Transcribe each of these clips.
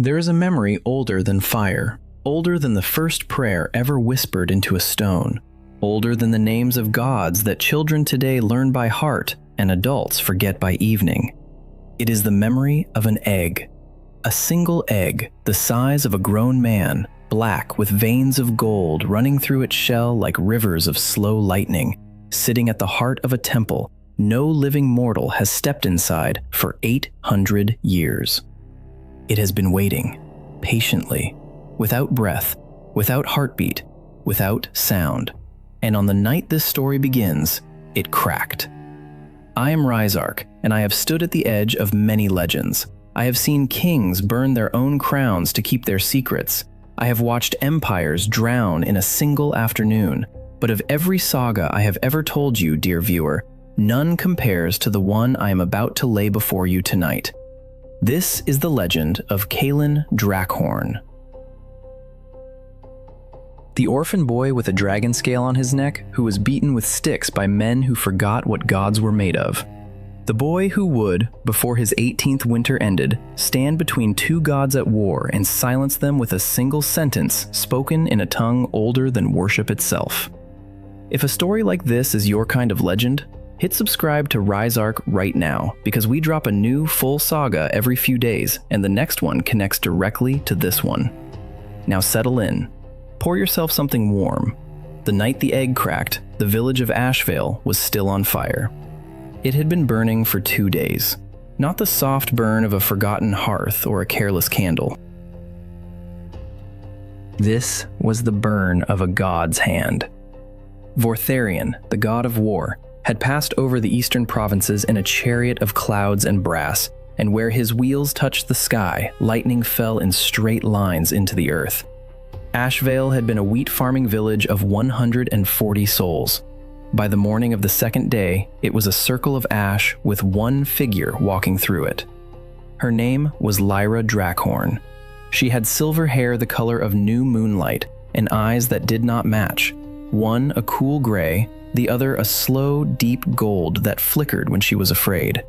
There is a memory older than fire, older than the first prayer ever whispered into a stone, older than the names of gods that children today learn by heart and adults forget by evening. It is the memory of an egg. A single egg, the size of a grown man, black with veins of gold running through its shell like rivers of slow lightning, sitting at the heart of a temple no living mortal has stepped inside for 800 years. It has been waiting, patiently, without breath, without heartbeat, without sound. And on the night this story begins, it cracked. I am RiseArc, and I have stood at the edge of many legends. I have seen kings burn their own crowns to keep their secrets. I have watched empires drown in a single afternoon. But of every saga I have ever told you, dear viewer, none compares to the one I am about to lay before you tonight. This is the legend of Kaelen Drakhorne. The orphan boy with a dragon scale on his neck who was beaten with sticks by men who forgot what gods were made of. The boy who would, before his 18th winter ended, stand between two gods at war and silence them with a single sentence spoken in a tongue older than worship itself. If a story like this is your kind of legend, hit subscribe to RiseArc right now, because we drop a new full saga every few days, and the next one connects directly to this one. Now settle in. Pour yourself something warm. The night the egg cracked, the village of Ashvale was still on fire. It had been burning for 2 days. Not the soft burn of a forgotten hearth or a careless candle. This was the burn of a god's hand. Vortharion, the god of war, had passed over the eastern provinces in a chariot of clouds and brass, and where his wheels touched the sky, lightning fell in straight lines into the earth. Ashvale had been a wheat farming village of 140 souls. By the morning of the second day, it was a circle of ash with one figure walking through it. Her name was Heir Drakhorne. She had silver hair the color of new moonlight and eyes that did not match, one a cool gray, the other a slow, deep gold that flickered when she was afraid.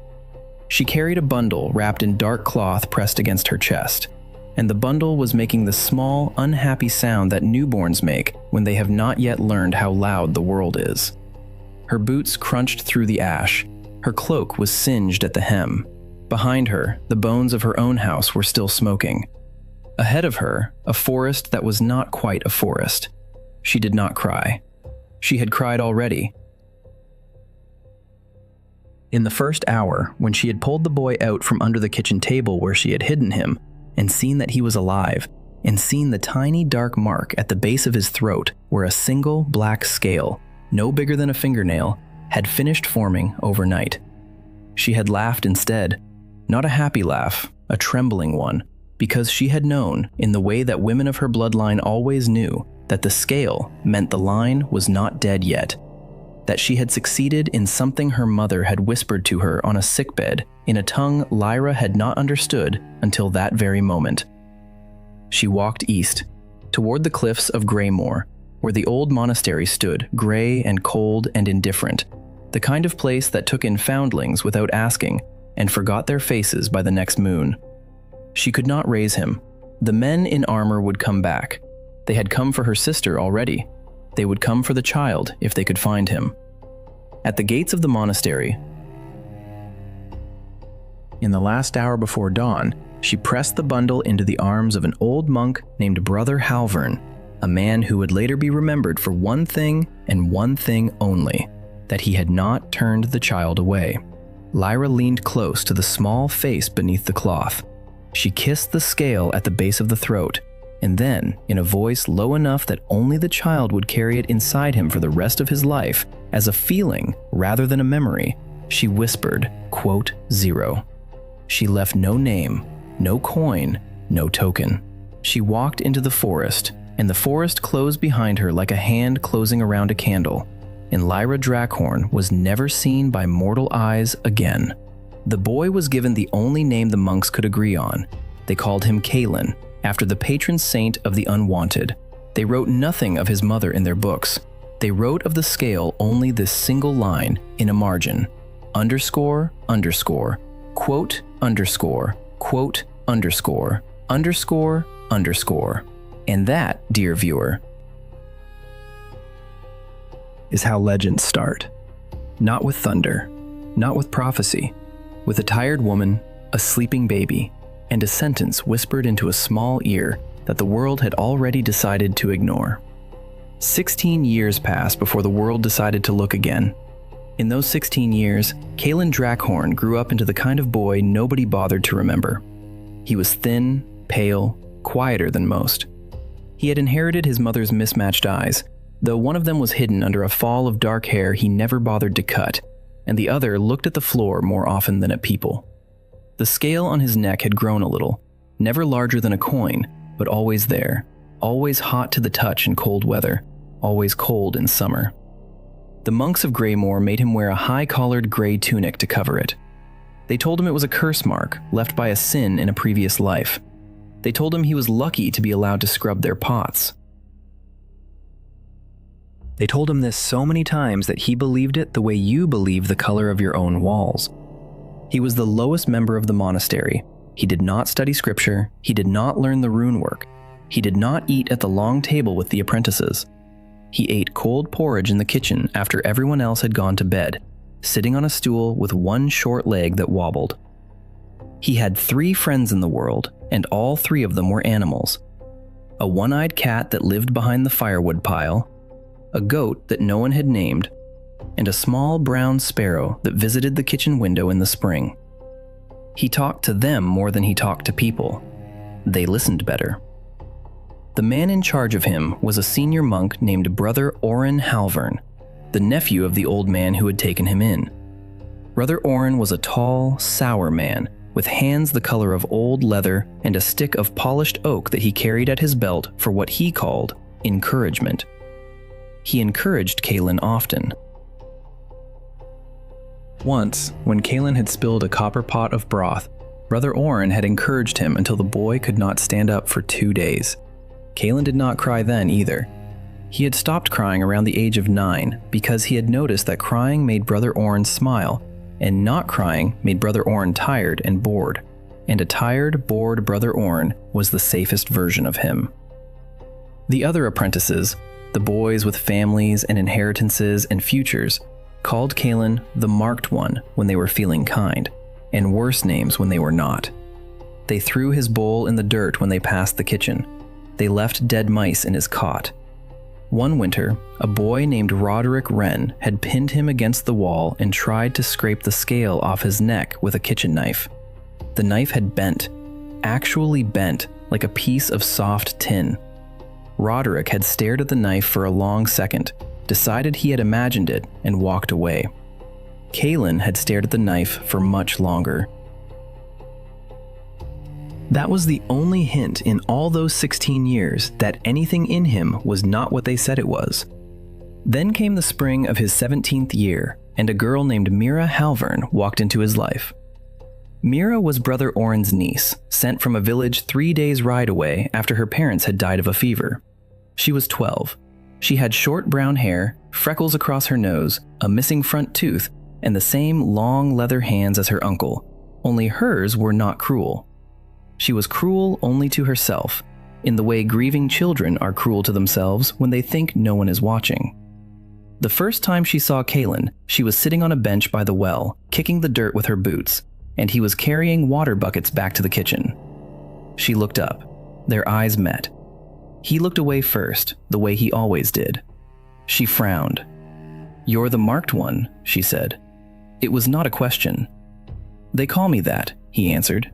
She carried a bundle wrapped in dark cloth pressed against her chest, and the bundle was making the small, unhappy sound that newborns make when they have not yet learned how loud the world is. Her boots crunched through the ash. Her cloak was singed at the hem. Behind her, the bones of her own house were still smoking. Ahead of her, a forest that was not quite a forest. She did not cry. She had cried already. In the first hour, when she had pulled the boy out from under the kitchen table where she had hidden him, and seen that he was alive, and seen the tiny dark mark at the base of his throat where a single black scale, no bigger than a fingernail, had finished forming overnight. She had laughed instead, not a happy laugh, a trembling one, because she had known, in the way that women of her bloodline always knew, that the scale meant the line was not dead yet, that she had succeeded in something her mother had whispered to her on a sickbed in a tongue Lyra had not understood until that very moment. She walked east, toward the cliffs of Greymoor, where the old monastery stood, gray and cold and indifferent, the kind of place that took in foundlings without asking and forgot their faces by the next moon. She could not raise him. The men in armor would come back. They had come for her sister already. They would come for the child if they could find him. At the gates of the monastery, in the last hour before dawn, she pressed the bundle into the arms of an old monk named Brother Halvern, a man who would later be remembered for one thing and one thing only, that he had not turned the child away. Lyra leaned close to the small face beneath the cloth. She kissed the scale at the base of the throat, and then, in a voice low enough that only the child would carry it inside him for the rest of his life, as a feeling rather than a memory, she whispered, quote, 0. She left no name, no coin, no token. She walked into the forest, and the forest closed behind her like a hand closing around a candle, and Heir Drakhorne was never seen by mortal eyes again. The boy was given the only name the monks could agree on. They called him Kaelen, after the patron saint of the unwanted. They wrote nothing of his mother in their books. They wrote of the scale only this single line in a margin, underscore, underscore, quote, underscore, quote, underscore, underscore underscore. And that, dear viewer, is how legends start. Not with thunder, not with prophecy, with a tired woman, a sleeping baby, and a sentence whispered into a small ear that the world had already decided to ignore. 16 years passed before the world decided to look again. In those 16 years, Kaelen Drakhorne grew up into the kind of boy nobody bothered to remember. He was thin, pale, quieter than most. He had inherited his mother's mismatched eyes, though one of them was hidden under a fall of dark hair he never bothered to cut, and the other looked at the floor more often than at people. The scale on his neck had grown a little, never larger than a coin, but always there, always hot to the touch in cold weather, always cold in summer. The monks of Greymoor made him wear a high-collared gray tunic to cover it. They told him it was a curse mark left by a sin in a previous life. They told him he was lucky to be allowed to scrub their pots. They told him this so many times that he believed it the way you believe the color of your own walls. He was the lowest member of the monastery. He did not study scripture. He did not learn the rune work. He did not eat at the long table with the apprentices. He ate cold porridge in the kitchen after everyone else had gone to bed, sitting on a stool with one short leg that wobbled. He had 3 friends in the world, and all 3 of them were animals. A one-eyed cat that lived behind the firewood pile, a goat that no one had named, and a small brown sparrow that visited the kitchen window in the spring. He talked to them more than he talked to people. They listened better. The man in charge of him was a senior monk named Brother Orphan Halvern, the nephew of the old man who had taken him in. Brother Orphan was a tall, sour man, with hands the color of old leather and a stick of polished oak that he carried at his belt for what he called encouragement. He encouraged Kaelen often. Once, when Kaelen had spilled a copper pot of broth, Brother Orphan had encouraged him until the boy could not stand up for 2 days. Kaelen did not cry then either. He had stopped crying around the age of 9 because he had noticed that crying made Brother Orphan smile, and not crying made Brother Orphan tired and bored, and a tired, bored Brother Orphan was the safest version of him. The other apprentices, the boys with families and inheritances and futures, called Kaelen the Marked One when they were feeling kind, and worse names when they were not. They threw his bowl in the dirt when they passed the kitchen. They left dead mice in his cot. One winter, a boy named Roderick Wren had pinned him against the wall and tried to scrape the scale off his neck with a kitchen knife. The knife had bent, actually bent, like a piece of soft tin. Roderick had stared at the knife for a long second, decided he had imagined it, and walked away. Kaelen had stared at the knife for much longer. That was the only hint in all those 16 years that anything in him was not what they said it was. Then came the spring of his 17th year, and a girl named Mira Halvern walked into his life. Mira was Brother Orphan's niece, sent from a village 3 days' ride away after her parents had died of a fever. She was 12. She had short brown hair, freckles across her nose, a missing front tooth, and the same long leather hands as her uncle, only hers were not cruel. She was cruel only to herself, in the way grieving children are cruel to themselves when they think no one is watching. The first time she saw Kaelen, she was sitting on a bench by the well, kicking the dirt with her boots, and he was carrying water buckets back to the kitchen. She looked up. Their eyes met. He looked away first, the way he always did. She frowned. "You're the Marked One," she said. It was not a question. "They call me that," he answered.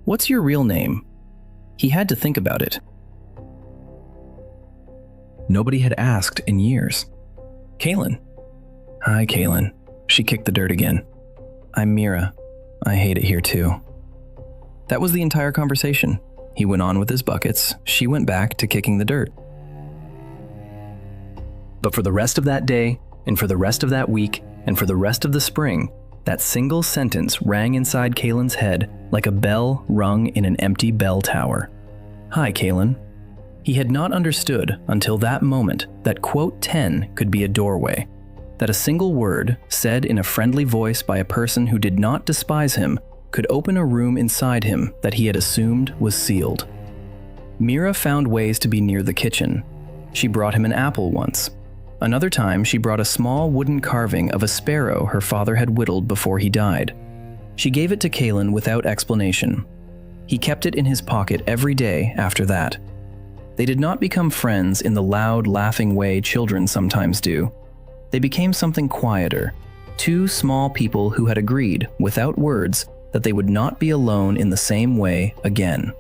"What's your real name?" He had to think about it. Nobody had asked in years. "Kaelen." "Hi, Kaelen." She kicked the dirt again. "I'm Mira. I hate it here too." That was the entire conversation. He went on with his buckets. She went back to kicking the dirt. But for the rest of that day, and for the rest of that week, and for the rest of the spring, that single sentence rang inside Kaelen's head like a bell rung in an empty bell tower. "Hi, Kaelen." He had not understood until that moment that quote 10 could be a doorway, that a single word, said in a friendly voice by a person who did not despise him, could open a room inside him that he had assumed was sealed. Mira found ways to be near the kitchen. She brought him an apple once. Another time, she brought a small wooden carving of a sparrow her father had whittled before he died. She gave it to Kaelen without explanation. He kept it in his pocket every day after that. They did not become friends in the loud, laughing way children sometimes do. They became something quieter, two small people who had agreed, without words, that they would not be alone in the same way again.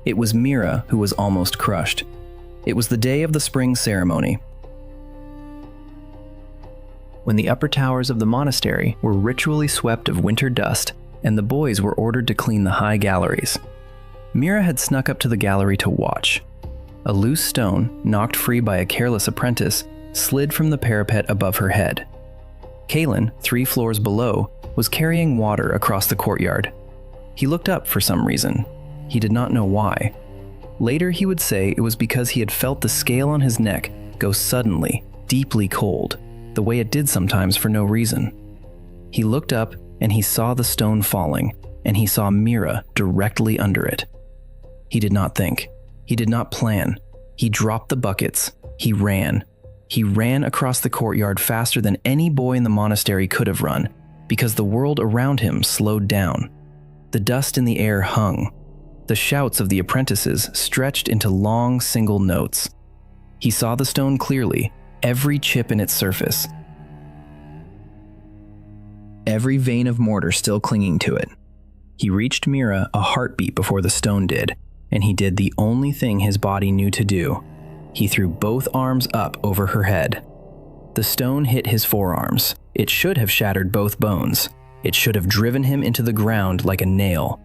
It was Mira who was almost crushed. It was the day of the spring ceremony, when the upper towers of the monastery were ritually swept of winter dust and the boys were ordered to clean the high galleries. Mira had snuck up to the gallery to watch. A loose stone, knocked free by a careless apprentice, slid from the parapet above her head. Kaelen, 3 floors below, was carrying water across the courtyard. He looked up for some reason. He did not know why. Later he would say it was because he had felt the scale on his neck go suddenly, deeply cold, the way it did sometimes for no reason. He looked up and he saw the stone falling, and he saw Mira directly under it. He did not think. He did not plan. He dropped the buckets. He ran. He ran across the courtyard faster than any boy in the monastery could have run, because the world around him slowed down. The dust in the air hung. The shouts of the apprentices stretched into long single notes. He saw the stone clearly, every chip in its surface, every vein of mortar still clinging to it. He reached Mira a heartbeat before the stone did, and he did the only thing his body knew to do. He threw both arms up over her head. The stone hit his forearms. It should have shattered both bones. It should have driven him into the ground like a nail.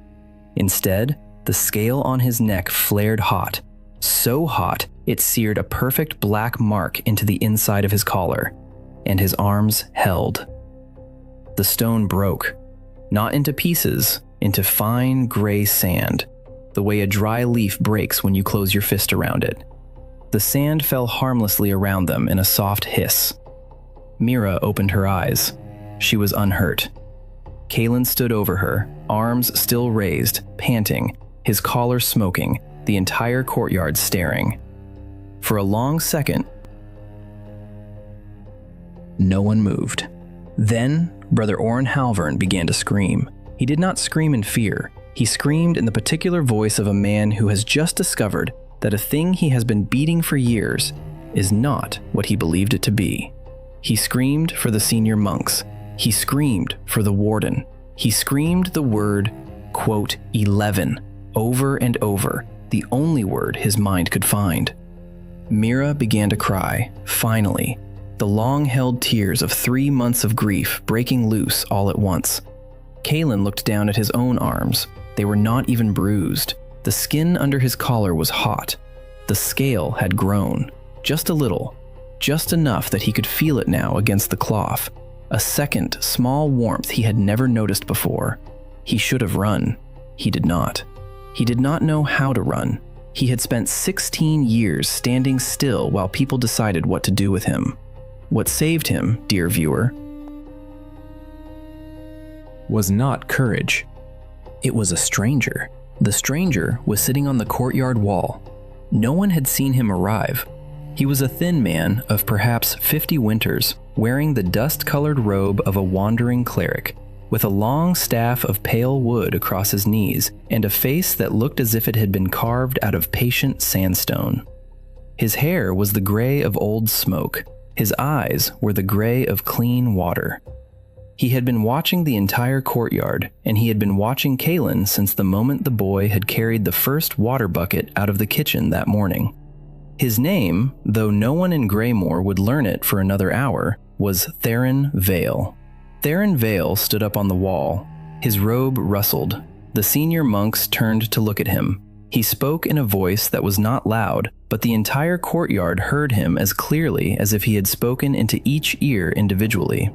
Instead, the scale on his neck flared hot, so hot it seared a perfect black mark into the inside of his collar, and his arms held. The stone broke, not into pieces, into fine gray sand, the way a dry leaf breaks when you close your fist around it. The sand fell harmlessly around them in a soft hiss. Mira opened her eyes. She was unhurt. Kaelen stood over her, arms still raised, panting, his collar smoking, the entire courtyard staring. For a long second, no one moved. Then, Brother Orrin Halvern began to scream. He did not scream in fear. He screamed in the particular voice of a man who has just discovered that a thing he has been beating for years is not what he believed it to be. He screamed for the senior monks. He screamed for the warden. He screamed the word, quote, 11, over and over, the only word his mind could find. Mira began to cry, finally, the long-held tears of 3 months of grief breaking loose all at once. Kaelen looked down at his own arms. They were not even bruised. The skin under his collar was hot. The scale had grown, just a little, just enough that he could feel it now against the cloth. A second, small warmth he had never noticed before. He should have run. He did not. He did not know how to run. He had spent 16 years standing still while people decided what to do with him. What saved him, dear viewer, was not courage. It was a stranger. The stranger was sitting on the courtyard wall. No one had seen him arrive. He was a thin man of perhaps 50 winters, wearing the dust-colored robe of a wandering cleric, with a long staff of pale wood across his knees and a face that looked as if it had been carved out of patient sandstone. His hair was the gray of old smoke. His eyes were the gray of clean water. He had been watching the entire courtyard, and he had been watching Kaelen since the moment the boy had carried the first water bucket out of the kitchen that morning. His name, though no one in Greymoor would learn it for another hour, was Theron Vale. Theron Vale stood up on the wall. His robe rustled. The senior monks turned to look at him. He spoke in a voice that was not loud, but the entire courtyard heard him as clearly as if he had spoken into each ear individually.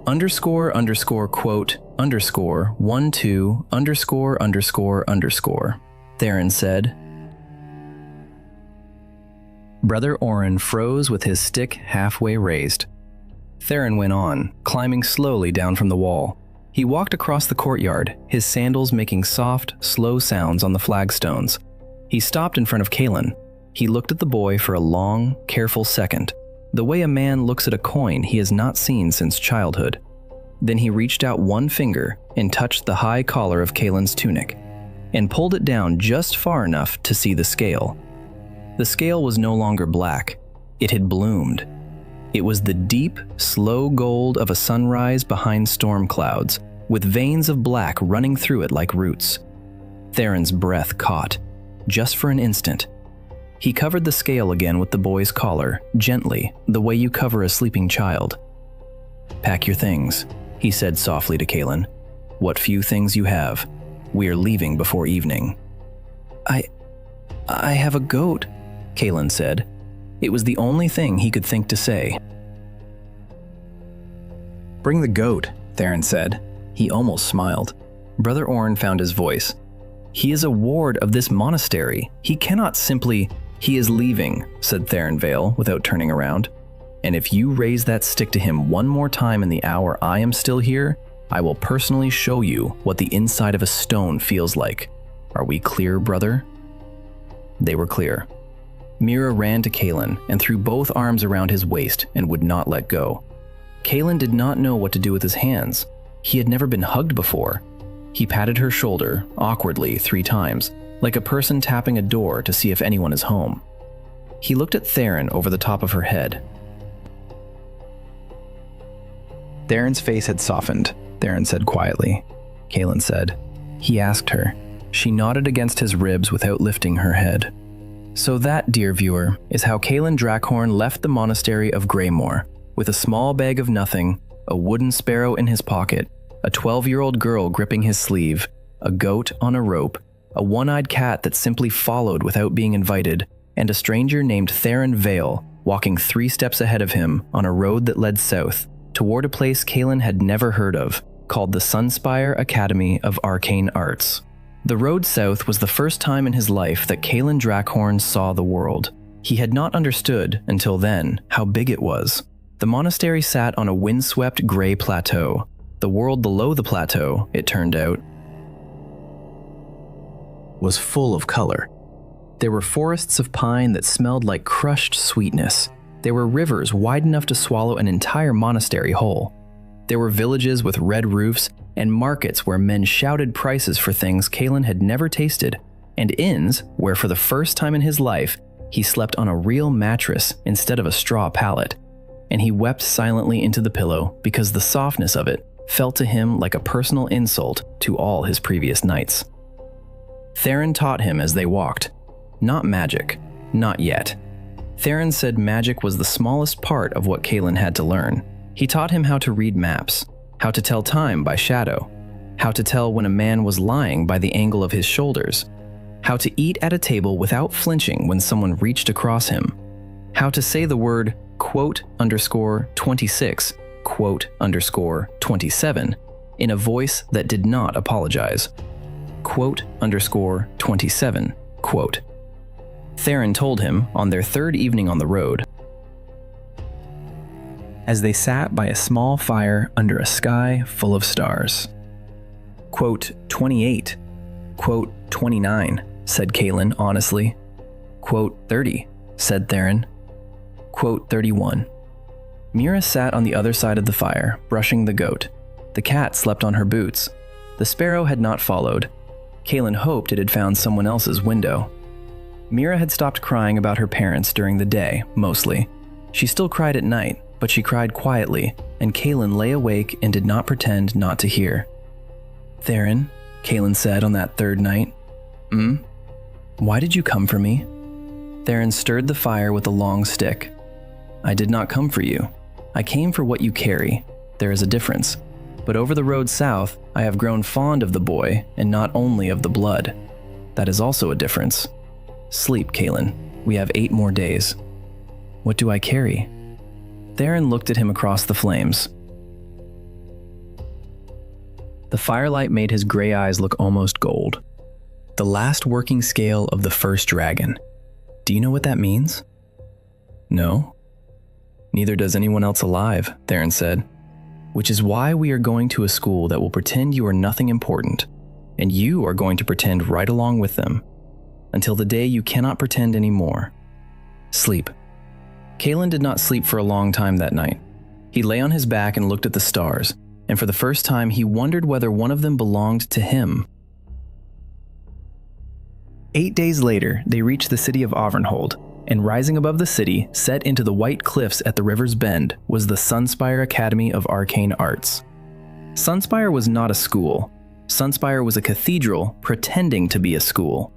Underscore, underscore, quote, underscore, 1, 2, underscore, underscore, underscore, Theron said. Brother Orrin froze with his stick halfway raised. Theron went on, climbing slowly down from the wall. He walked across the courtyard, his sandals making soft, slow sounds on the flagstones. He stopped in front of Kaelen. He looked at the boy for a long, careful second, the way a man looks at a coin he has not seen since childhood. Then he reached out one finger and touched the high collar of Kaelen's tunic, and pulled it down just far enough to see the scale. The scale was no longer black. It had bloomed. It was the deep, slow gold of a sunrise behind storm clouds, with veins of black running through it like roots. Theron's breath caught, just for an instant. He covered the scale again with the boy's collar, gently, the way you cover a sleeping child. "Pack your things," he said softly to Kaelen. "What few things you have. We are leaving before evening." I have a goat," Kaelen said. It was the only thing he could think to say. "Bring the goat," Theron said. He almost smiled. Brother Orn found his voice. "He is a ward of this monastery. He cannot simply—" "He is leaving," said Theron Vale without turning around. "And if you raise that stick to him one more time in the hour I am still here, I will personally show you what the inside of a stone feels like. Are we clear, brother?" They were clear. Mira ran to Kaelen and threw both arms around his waist and would not let go. Kaelen did not know what to do with his hands. He had never been hugged before. He patted her shoulder, awkwardly, 3 times, like a person tapping a door to see if anyone is home. He looked at Theron over the top of her head. Theron's face had softened, Theron said quietly. Kaelen said. He asked her. She nodded against his ribs without lifting her head. So that, dear viewer, is how Kaelen Drakhorne left the monastery of Greymoor, with a small bag of nothing, a wooden sparrow in his pocket, a 12-year-old girl gripping his sleeve, a goat on a rope, a one-eyed cat that simply followed without being invited, and a stranger named Theron Vale walking 3 steps ahead of him on a road that led south, toward a place Kaelen had never heard of, called the Sunspire Academy of Arcane Arts. The road south was the first time in his life that Kaelen Drakhorne saw the world. He had not understood, until then, how big it was. The monastery sat on a windswept gray plateau. The world below the plateau, it turned out, was full of color. There were forests of pine that smelled like crushed sweetness. There were rivers wide enough to swallow an entire monastery whole. There were villages with red roofs and markets where men shouted prices for things Kaelen had never tasted, and inns where for the first time in his life he slept on a real mattress instead of a straw pallet, and he wept silently into the pillow because the softness of it felt to him like a personal insult to all his previous nights. Theron taught him as they walked. Not magic, not yet. Theron said magic was the smallest part of what Kaelen had to learn. He taught him how to read maps, how to tell time by shadow, how to tell when a man was lying by the angle of his shoulders, how to eat at a table without flinching when someone reached across him, how to say the word "26", "27", in a voice that did not apologize. "27", . Theron told him on their 3rd evening on the road, as they sat by a small fire under a sky full of stars. 28, 29, said Kaelen honestly. 30, said Theron. 31. Mira sat on the other side of the fire, brushing the goat. The cat slept on her boots. The sparrow had not followed. Kaelen hoped it had found someone else's window. Mira had stopped crying about her parents during the day, mostly. She still cried at night, but she cried quietly, and Kaelen lay awake and did not pretend not to hear. Theron, Kaelen said on that 3rd night. Why did you come for me? Theron stirred the fire with a long stick. I did not come for you. I came for what you carry. There is a difference. But over the road south, I have grown fond of the boy, and not only of the blood. That is also a difference. Sleep, Kaelen. We have 8 more days. What do I carry? Theron looked at him across the flames. The firelight made his gray eyes look almost gold. The last working scale of the first dragon. Do you know what that means? No. Neither does anyone else alive, Theron said. which is why we are going to a school that will pretend you are nothing important, and you are going to pretend right along with them, until the day you cannot pretend anymore. Sleep. Kaelen did not sleep for a long time that night. He lay on his back and looked at the stars, and for the first time he wondered whether one of them belonged to him. 8 days later, they reached the city of Avernhold, and rising above the city, set into the white cliffs at the river's bend, was the Sunspire Academy of Arcane Arts. Sunspire was not a school. Sunspire was a cathedral pretending to be a school.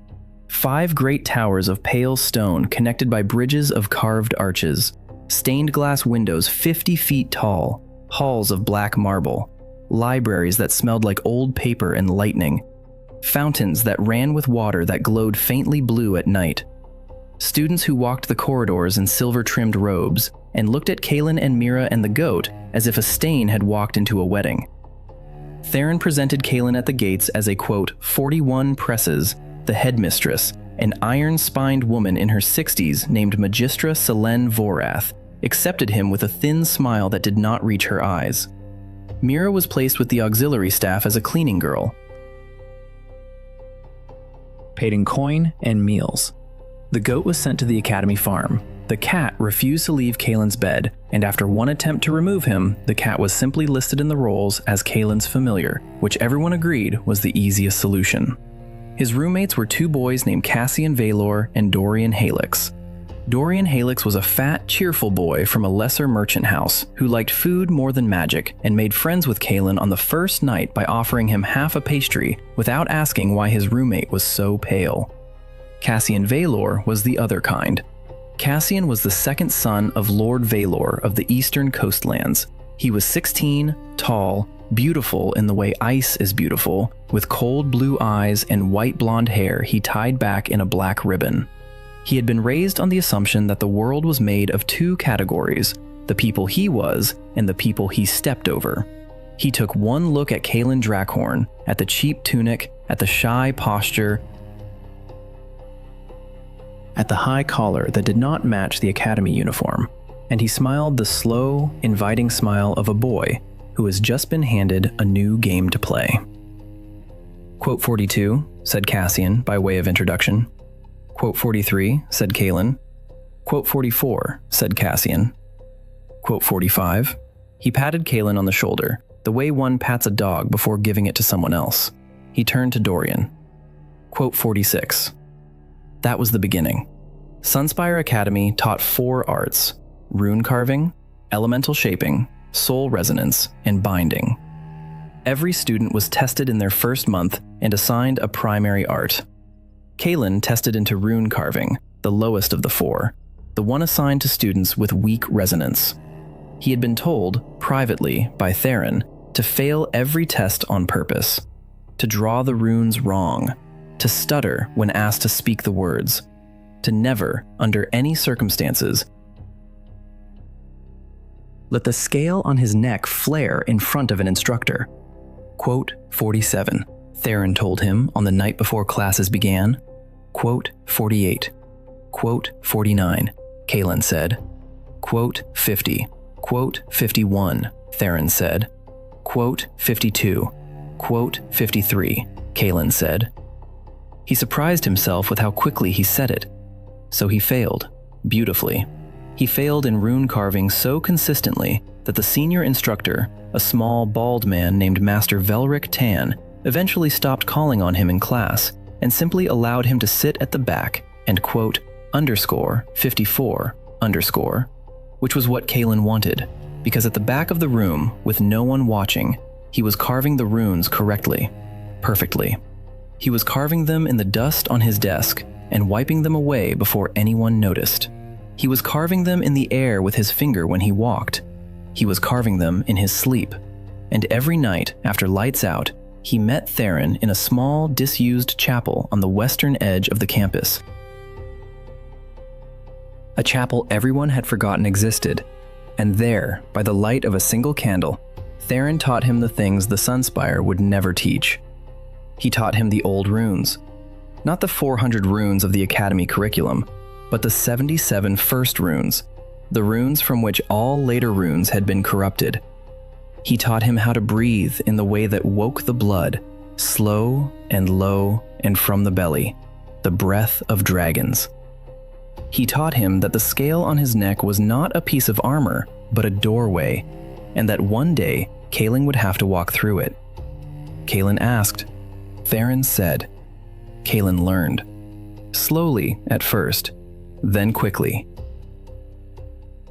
5 great towers of pale stone connected by bridges of carved arches, stained glass windows 50 feet tall, halls of black marble, libraries that smelled like old paper and lightning, fountains that ran with water that glowed faintly blue at night, students who walked the corridors in silver-trimmed robes and looked at Kaelen and Mira and the goat as if a stain had walked into a wedding. Theron presented Kaelen at the gates as a, quote, 41 Presses, the headmistress, an iron-spined woman in her 60s named Magistra Selene Vorath, accepted him with a thin smile that did not reach her eyes. Mira was placed with the auxiliary staff as a cleaning girl, paid in coin and meals. The goat was sent to the academy farm. The cat refused to leave Kaelen's bed, and after one attempt to remove him, the cat was simply listed in the rolls as Kaelen's familiar, which everyone agreed was the easiest solution. His roommates were 2 boys named Cassian Valor and Dorian Halix. Dorian Halix was a fat, cheerful boy from a lesser merchant house who liked food more than magic and made friends with Kaelen on the first night by offering him half a pastry without asking why his roommate was so pale. Cassian Valor was the other kind. Cassian was the second son of Lord Valor of the eastern coastlands. He was 16, tall, beautiful in the way ice is beautiful, with cold blue eyes and white blonde hair he tied back in a black ribbon. He had been raised on the assumption that the world was made of 2 categories, the people he was and the people he stepped over. He took one look at Kaelen Drakhorne, at the cheap tunic, at the shy posture, at the high collar that did not match the academy uniform, and he smiled the slow, inviting smile of a boy who has just been handed a new game to play. Quote 42, said Cassian by way of introduction. Quote 43, said Kaelen. Quote 44, said Cassian. Quote 45. He patted Kaelen on the shoulder, the way one pats a dog before giving it to someone else. He turned to Dorian. Quote 46. That was the beginning. Sunspire Academy taught 4 arts: rune carving, elemental shaping, soul resonance, and binding. Every student was tested in their first month and assigned a primary art. Kaelen tested into rune carving, the lowest of the 4, the one assigned to students with weak resonance. He had been told, privately, by Theron, to fail every test on purpose, to draw the runes wrong, to stutter when asked to speak the words, to never, under any circumstances, let the scale on his neck flare in front of an instructor. Quote 47, Theron told him on the night before classes began. Quote 48. Quote 49, Kaelen said. Quote 50. Quote 51, Theron said. Quote 52. Quote 53, Kaelen said. He surprised himself with how quickly he said it. So he failed, beautifully. He failed in rune carving so consistently that the senior instructor, a small, bald man named Master Velric Tan, eventually stopped calling on him in class and simply allowed him to sit at the back and quote underscore 54 underscore, which was what Kaelen wanted, because at the back of the room, with no one watching, he was carving the runes correctly, perfectly. He was carving them in the dust on his desk and wiping them away before anyone noticed. He was carving them in the air with his finger when he walked. He was carving them in his sleep. And every night, after lights out, he met Theron in a small, disused chapel on the western edge of the campus. A chapel everyone had forgotten existed. And there, by the light of a single candle, Theron taught him the things the Sunspire would never teach. He taught him the old runes. Not the 400 runes of the Academy curriculum, but the 77 first runes, the runes from which all later runes had been corrupted. He taught him how to breathe in the way that woke the blood, slow and low and from the belly, the breath of dragons. He taught him that the scale on his neck was not a piece of armor, but a doorway, and that one day Kaelen would have to walk through it. Kaelen asked. Theron said. Kaelen learned. Slowly at first, then quickly.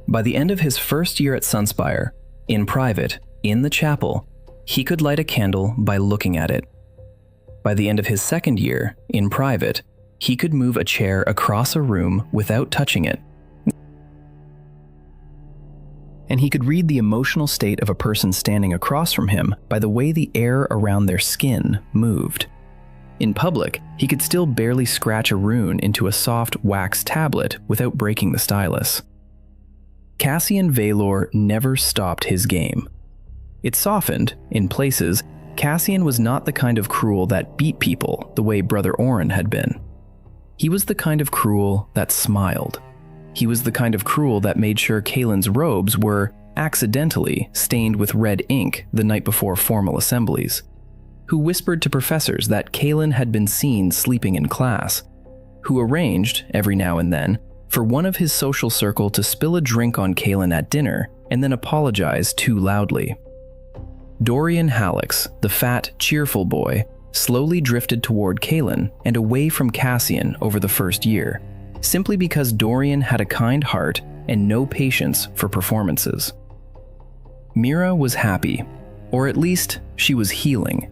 By the end of his first year at Sunspire, in private, in the chapel, he could light a candle by looking at it. By the end of his second year, in private, he could move a chair across a room without touching it. And he could read the emotional state of a person standing across from him by the way the air around their skin moved. In public, he could still barely scratch a rune into a soft wax tablet without breaking the stylus. Cassian Valor never stopped his game. It softened, in places. Cassian was not the kind of cruel that beat people the way Brother Orin had been. He was the kind of cruel that smiled. He was the kind of cruel that made sure Kaelin's robes were accidentally stained with red ink the night before formal assemblies, who whispered to professors that Kaelen had been seen sleeping in class, who arranged, every now and then, for one of his social circle to spill a drink on Kaelen at dinner and then apologize too loudly. Dorian Hallex, the fat, cheerful boy, slowly drifted toward Kaelen and away from Cassian over the first year, simply because Dorian had a kind heart and no patience for performances. Mira was happy, or at least she was healing.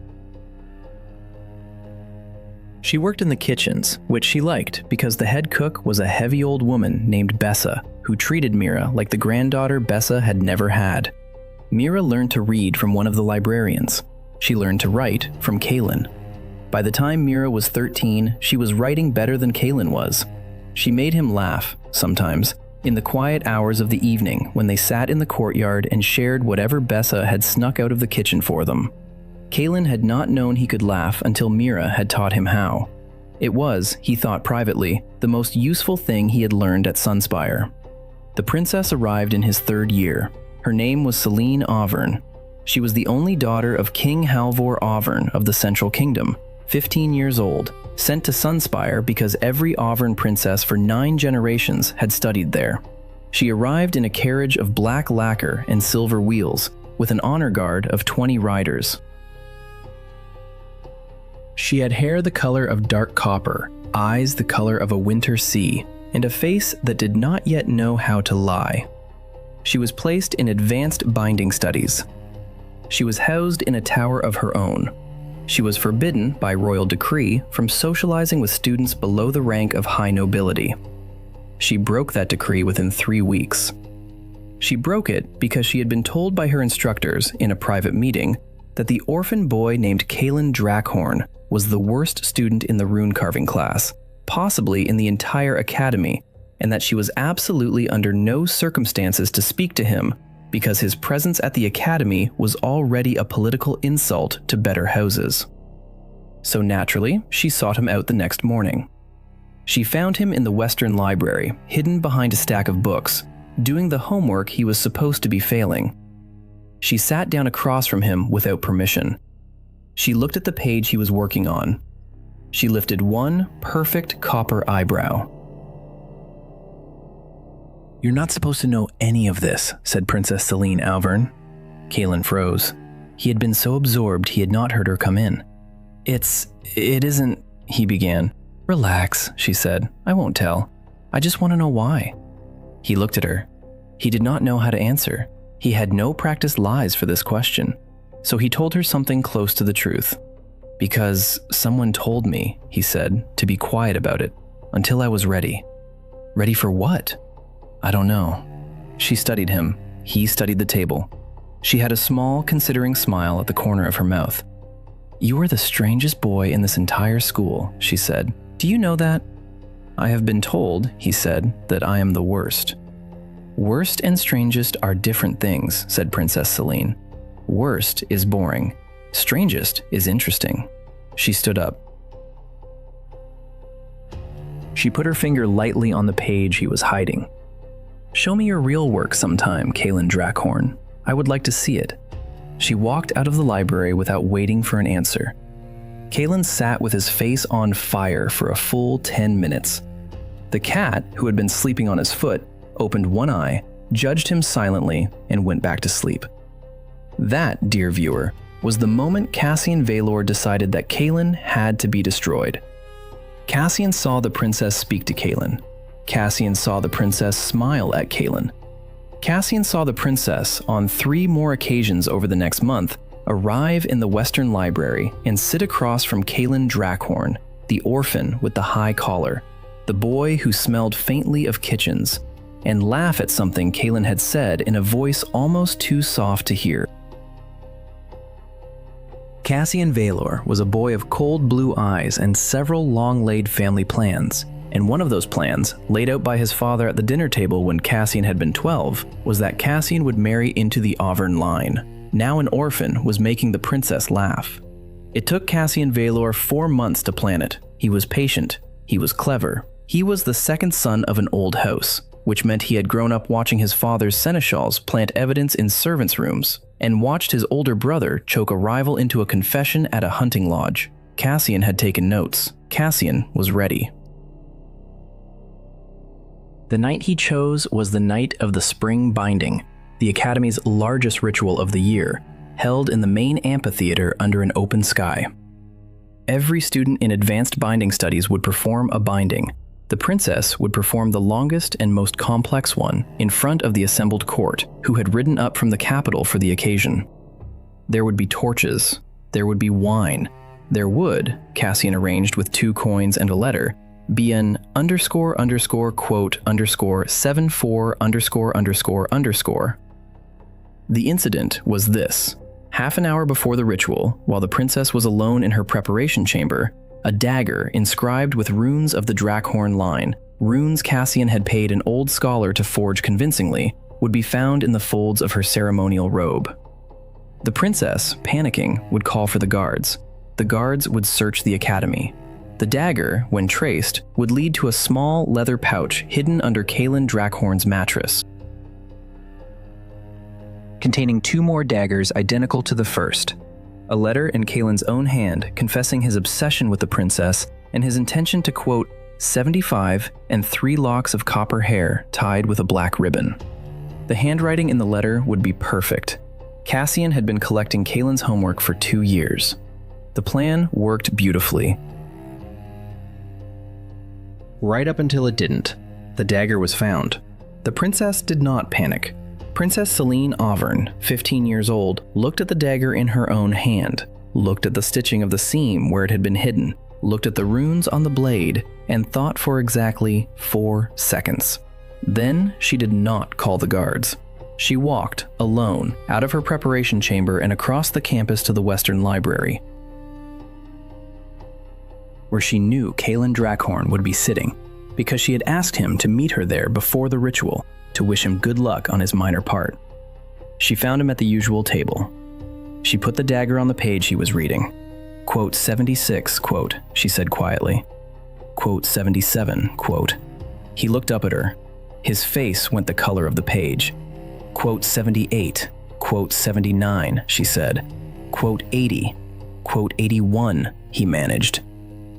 She worked in the kitchens, which she liked because the head cook was a heavy old woman named Bessa, who treated Mira like the granddaughter Bessa had never had. Mira learned to read from one of the librarians. She learned to write from Kaelen. By the time Mira was 13, she was writing better than Kaelen was. She made him laugh, sometimes, in the quiet hours of the evening when they sat in the courtyard and shared whatever Bessa had snuck out of the kitchen for them. Kaelen had not known he could laugh until Mira had taught him how. It was, he thought privately, the most useful thing he had learned at Sunspire. The princess arrived in his third year. Her name was Selene Auvergne. She was the only daughter of King Halvor Auvergne of the Central Kingdom, 15 years old, sent to Sunspire because every Auvergne princess for 9 generations had studied there. She arrived in a carriage of black lacquer and silver wheels, with an honor guard of 20 riders. She had hair the color of dark copper, eyes the color of a winter sea, and a face that did not yet know how to lie. She was placed in advanced binding studies. She was housed in a tower of her own. She was forbidden by royal decree from socializing with students below the rank of high nobility. She broke that decree within 3 weeks. She broke it because she had been told by her instructors in a private meeting that the orphan boy named Kaelen Drakhorne was the worst student in the rune carving class, possibly in the entire academy, and that she was absolutely under no circumstances to speak to him because his presence at the academy was already a political insult to better houses. So naturally, she sought him out the next morning. She found him in the Western Library, hidden behind a stack of books, doing the homework he was supposed to be failing. She sat down across from him without permission. She looked at the page he was working on. She lifted one perfect copper eyebrow. "You're not supposed to know any of this," said Princess Selene Auvergne. Kaelen froze. He had been so absorbed he had not heard her come in. It isn't, he began. "Relax," she said. "I won't tell. I just want to know why." He looked at her. He did not know how to answer. He had no practiced lies for this question. So he told her something close to the truth. "Because someone told me," he said, "to be quiet about it, until I was ready." "Ready for what?" "I don't know." She studied him. He studied the table. She had a small, considering smile at the corner of her mouth. "You are the strangest boy in this entire school," she said. "Do you know that?" "I have been told," he said, "that I am the worst." "Worst and strangest are different things," said Princess Selene. "Worst is boring. Strangest is interesting." She stood up. She put her finger lightly on the page he was hiding. "Show me your real work sometime, Kaelen Drakhorne. I would like to see it." She walked out of the library without waiting for an answer. Kaelen sat with his face on fire for a full 10 minutes. The cat, who had been sleeping on his foot, opened one eye, judged him silently, and went back to sleep. That, dear viewer, was the moment Cassian Valor decided that Kaelen had to be destroyed. Cassian saw the princess speak to Kaelen. Cassian saw the princess smile at Kaelen. Cassian saw the princess, on 3 more occasions over the next month, arrive in the Western Library and sit across from Kaelen Drakhorne, the orphan with the high collar, the boy who smelled faintly of kitchens, and laugh at something Kaelen had said in a voice almost too soft to hear. Cassian Valor was a boy of cold blue eyes and several long-laid family plans, and one of those plans, laid out by his father at the dinner table when Cassian had been 12, was that Cassian would marry into the Auvergne line. Now an orphan was making the princess laugh. It took Cassian Valor 4 months to plan it. He was patient. He was clever. He was the second son of an old house, which meant he had grown up watching his father's seneschals plant evidence in servants' rooms, and watched his older brother choke a rival into a confession at a hunting lodge. Cassian had taken notes. Cassian was ready. The night he chose was the night of the spring binding, the Academy's largest ritual of the year, held in the main amphitheater under an open sky. Every student in advanced binding studies would perform a binding. The princess would perform the longest and most complex one in front of the assembled court, who had ridden up from the capital for the occasion. There would be torches. There would be wine. There would, Cassian arranged with 2 coins and a letter, be an __quote_74____. The incident was this. Half an hour before the ritual, while the princess was alone in her preparation chamber, a dagger inscribed with runes of the Drakhorne line, runes Cassian had paid an old scholar to forge convincingly, would be found in the folds of her ceremonial robe. The princess, panicking, would call for the guards. The guards would search the academy. The dagger, when traced, would lead to a small leather pouch hidden under Kaelen Drakhorne's mattress, containing 2 more daggers identical to the first. A letter in Kaelen's own hand confessing his obsession with the princess and his intention to quote 75 and 3 locks of copper hair tied with a black ribbon. The handwriting in the letter would be perfect. Cassian had been collecting Kaelen's homework for 2 years. The plan worked beautifully. Right up until it didn't. The dagger was found. The princess did not panic. Princess Celine Auvergne, 15 years old, looked at the dagger in her own hand, looked at the stitching of the seam where it had been hidden, looked at the runes on the blade, and thought for exactly 4 seconds. Then she did not call the guards. She walked, alone, out of her preparation chamber and across the campus to the Western Library, where she knew Kaelen Drakhorne would be sitting, because she had asked him to meet her there before the ritual, to wish him good luck on his minor part. She found him at the usual table. She put the dagger on the page he was reading. Quote 76, quote, she said quietly. Quote 77, quote. He looked up at her. His face went the color of the page. Quote 78, quote 79, she said. Quote 80, quote 81, he managed.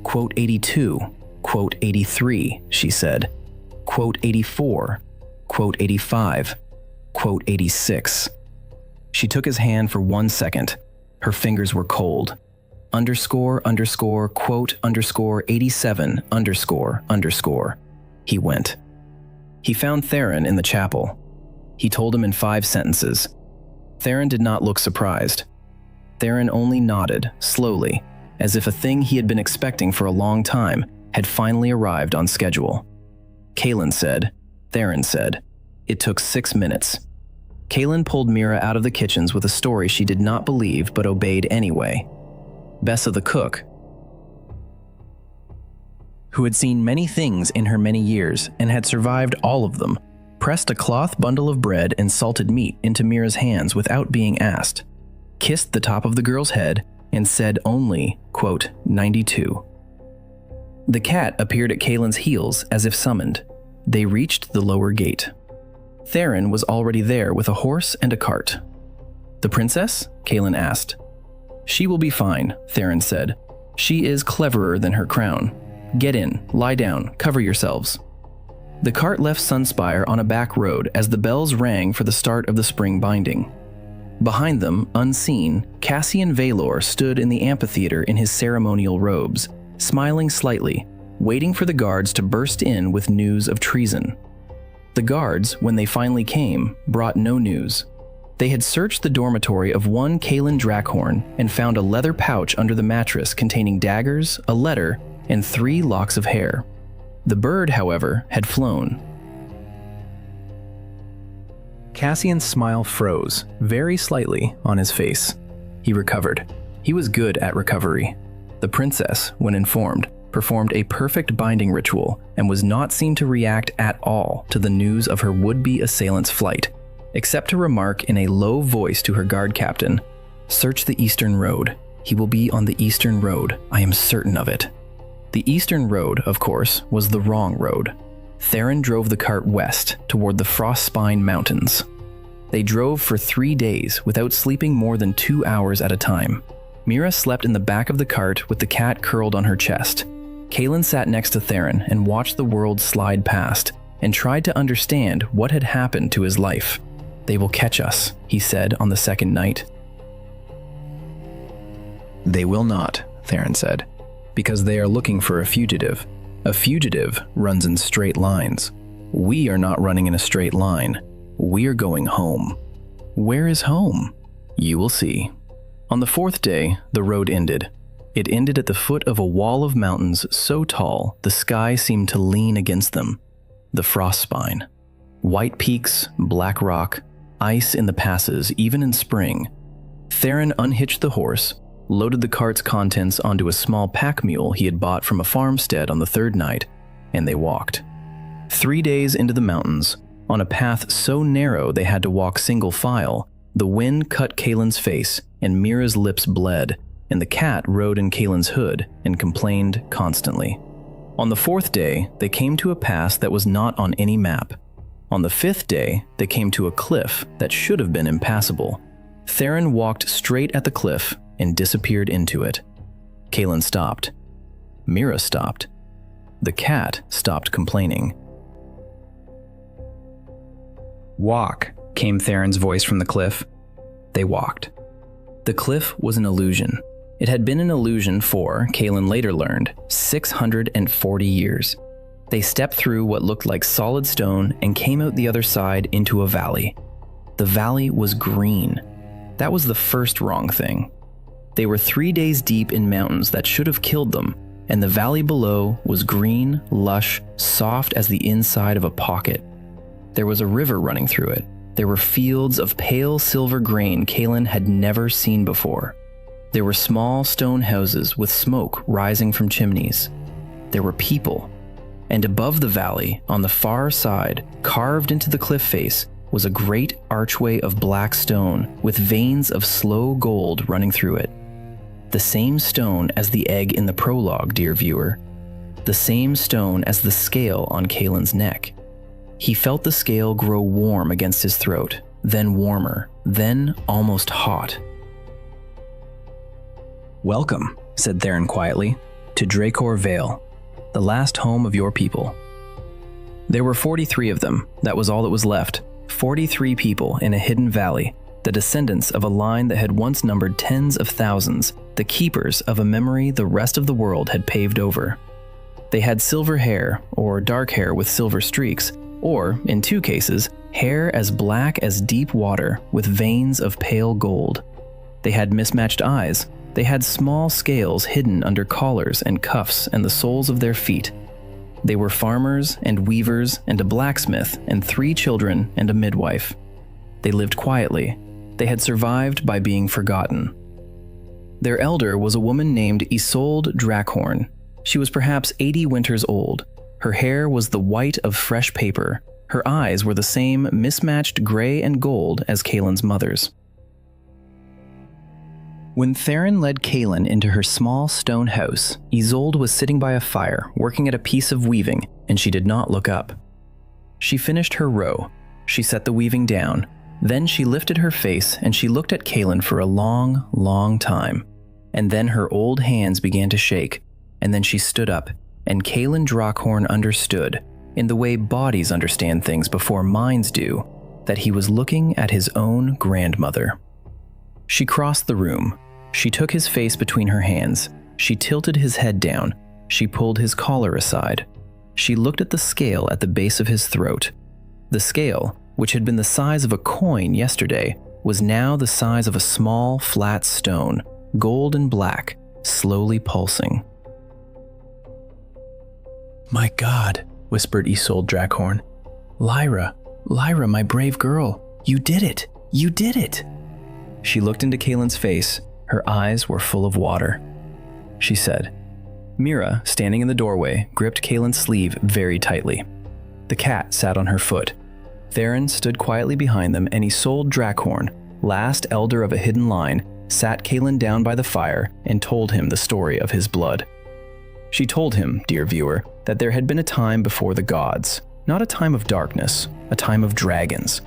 Quote 82, quote 83, she said. Quote 84, quote 85, quote 86. She took his hand for 1 second. Her fingers were cold. Quote 87 __. He went. He found Theron in the chapel. He told him in 5 sentences. Theron did not look surprised. Theron only nodded, slowly, as if a thing he had been expecting for a long time had finally arrived on schedule. Kaelen said, Theron said, it took 6 minutes. Kaelen pulled Mira out of the kitchens with a story she did not believe but obeyed anyway. Bessa the cook, who had seen many things in her many years and had survived all of them, pressed a cloth bundle of bread and salted meat into Mira's hands without being asked, kissed the top of the girl's head, and said only, quote, 92. The cat appeared at Kaelen's heels as if summoned. They reached the lower gate. Theron was already there with a horse and a cart. "The princess?" Kaelen asked. "She will be fine," Theron said. "She is cleverer than her crown. Get in, lie down, cover yourselves." The cart left Sunspire on a back road as the bells rang for the start of the spring binding. Behind them, unseen, Cassian Valor stood in the amphitheater in his ceremonial robes, smiling slightly, waiting for the guards to burst in with news of treason. The guards, when they finally came, brought no news. They had searched the dormitory of one Kaelen Drakhorne and found a leather pouch under the mattress containing daggers, a letter, and 3 locks of hair. The bird, however, had flown. Cassian's smile froze, very slightly, on his face. He recovered. He was good at recovery. The princess, when informed, performed a perfect binding ritual and was not seen to react at all to the news of her would-be assailant's flight, except to remark in a low voice to her guard captain, "Search the eastern road. He will be on the eastern road. I am certain of it." The eastern road, of course, was the wrong road. Theron drove the cart west toward the Frostspine Mountains. They drove for 3 days without sleeping more than 2 hours at a time. Mira slept in the back of the cart with the cat curled on her chest. Kaelen sat next to Theron and watched the world slide past and tried to understand what had happened to his life. "They will catch us," he said on the second night. "They will not," Theron said, "because they are looking for a fugitive. A fugitive runs in straight lines. We are not running in a straight line. We are going home." "Where is home?" "You will see." On the 4th day, the road ended. It ended at the foot of a wall of mountains so tall the sky seemed to lean against them. The Frostspine. White peaks, black rock, ice in the passes, even in spring. Theron unhitched the horse, loaded the cart's contents onto a small pack mule he had bought from a farmstead on the 3rd night, and they walked. 3 days into the mountains, on a path so narrow they had to walk single file, the wind cut Kaelen's face and Mira's lips bled, and the cat rode in Kaelen's hood and complained constantly. On the 4th day, they came to a pass that was not on any map. On the 5th day, they came to a cliff that should have been impassable. Theron walked straight at the cliff and disappeared into it. Kaelen stopped. Mira stopped. The cat stopped complaining. "Walk," came Theron's voice from the cliff. They walked. The cliff was an illusion. It had been an illusion for, Kaelen later learned, 640 years. They stepped through what looked like solid stone and came out the other side into a valley. The valley was green. That was the first wrong thing. They were 3 days deep in mountains that should have killed them, and the valley below was green, lush, soft as the inside of a pocket. There was a river running through it. There were fields of pale silver grain Kaelen had never seen before. There were small stone houses with smoke rising from chimneys. There were people. And above the valley, on the far side, carved into the cliff face, was a great archway of black stone with veins of slow gold running through it. The same stone as the egg in the prologue, dear viewer. The same stone as the scale on Kaelen's neck. He felt the scale grow warm against his throat, then warmer, then almost hot. "Welcome," said Theron quietly, "to Drakhor Vale, the last home of your people." There were 43 of them. That was all that was left. 43 people in a hidden valley, the descendants of a line that had once numbered tens of thousands, the keepers of a memory the rest of the world had paved over. They had silver hair, or dark hair with silver streaks, or, in 2 cases, hair as black as deep water with veins of pale gold. They had mismatched eyes. They had small scales hidden under collars and cuffs and the soles of their feet. They were farmers and weavers and a blacksmith and 3 children and a midwife. They lived quietly. They had survived by being forgotten. Their elder was a woman named Kaelen Drakhorne. She was perhaps 80 winters old. Her hair was the white of fresh paper. Her eyes were the same mismatched gray and gold as Kaelen's mother's. When Theron led Kaelen into her small stone house, Isolde was sitting by a fire, working at a piece of weaving, and she did not look up. She finished her row. She set the weaving down. Then she lifted her face and she looked at Kaelen for a long, long time. And then her old hands began to shake, and then she stood up, and Kaelen Drakhorne understood, in the way bodies understand things before minds do, that he was looking at his own grandmother. She crossed the room. She took his face between her hands. She tilted his head down. She pulled his collar aside. She looked at the scale at the base of his throat. The scale, which had been the size of a coin yesterday, was now the size of a small, flat stone, gold and black, slowly pulsing. "My God," whispered Isolde Drakhorne. Lyra, my brave girl, you did it! You did it!" She looked into Kaelen's face. Her eyes were full of water. She said. Mira, standing in the doorway, gripped Kaelen's sleeve very tightly. The cat sat on her foot. Theron stood quietly behind them, and Isolde Drakhorne, last elder of a hidden line, sat Kaelen down by the fire and told him the story of his blood. She told him, dear viewer, that there had been a time before the gods, not a time of darkness, a time of dragons.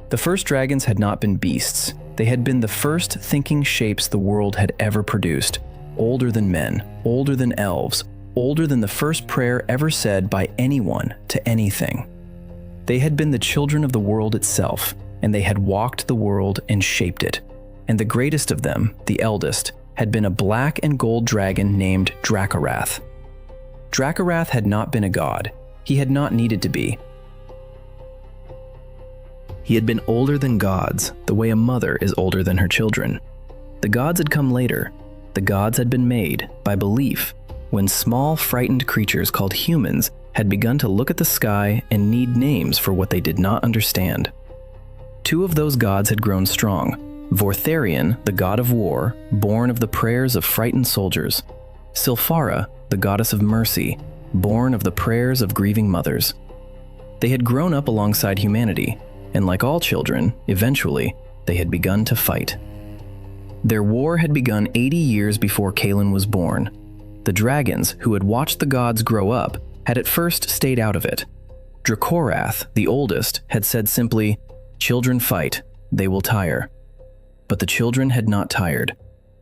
The first dragons had not been beasts. They had been the first thinking shapes the world had ever produced, older than men, older than elves, older than the first prayer ever said by anyone to anything. They had been the children of the world itself, and they had walked the world and shaped it. And the greatest of them, the eldest, had been a black and gold dragon named Drakhorne. Drakhorne had not been a god. He had not needed to be. He had been older than gods, the way a mother is older than her children. The gods had come later. The gods had been made, by belief, when small, frightened creatures called humans had begun to look at the sky and need names for what they did not understand. Two of those gods had grown strong. Vortharion, the god of war, born of the prayers of frightened soldiers. Sylphara, the goddess of mercy, born of the prayers of grieving mothers. They had grown up alongside humanity, and like all children, eventually, they had begun to fight. Their war had begun 80 years before Kaelen was born. The dragons, who had watched the gods grow up, had at first stayed out of it. Drakhorne, the oldest, had said simply, "Children fight, they will tire." But the children had not tired.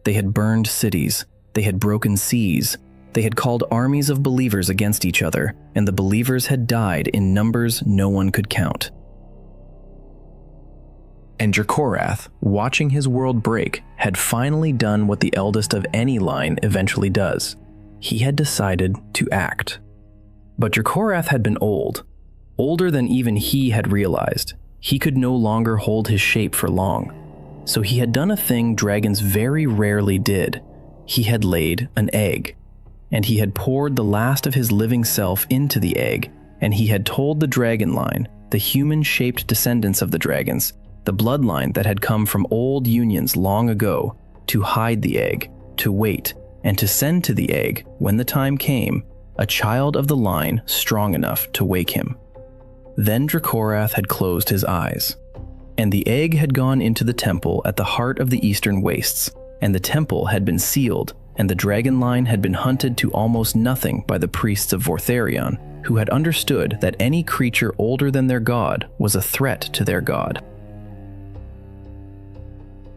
They had burned cities. They had broken seas. They had called armies of believers against each other, and the believers had died in numbers no one could count. And Drakhorne, watching his world break, had finally done what the eldest of any line eventually does. He had decided to act. But Drakhorne had been old, older than even he had realized. He could no longer hold his shape for long. So he had done a thing dragons very rarely did. He had laid an egg, and he had poured the last of his living self into the egg, and he had told the dragon line, the human-shaped descendants of the dragons, the bloodline that had come from old unions long ago, to hide the egg, to wait, and to send to the egg, when the time came, a child of the line strong enough to wake him. Then Drakhorne had closed his eyes. And the egg had gone into the temple at the heart of the eastern wastes, and the temple had been sealed, and the dragon line had been hunted to almost nothing by the priests of Vortharion, who had understood that any creature older than their god was a threat to their god.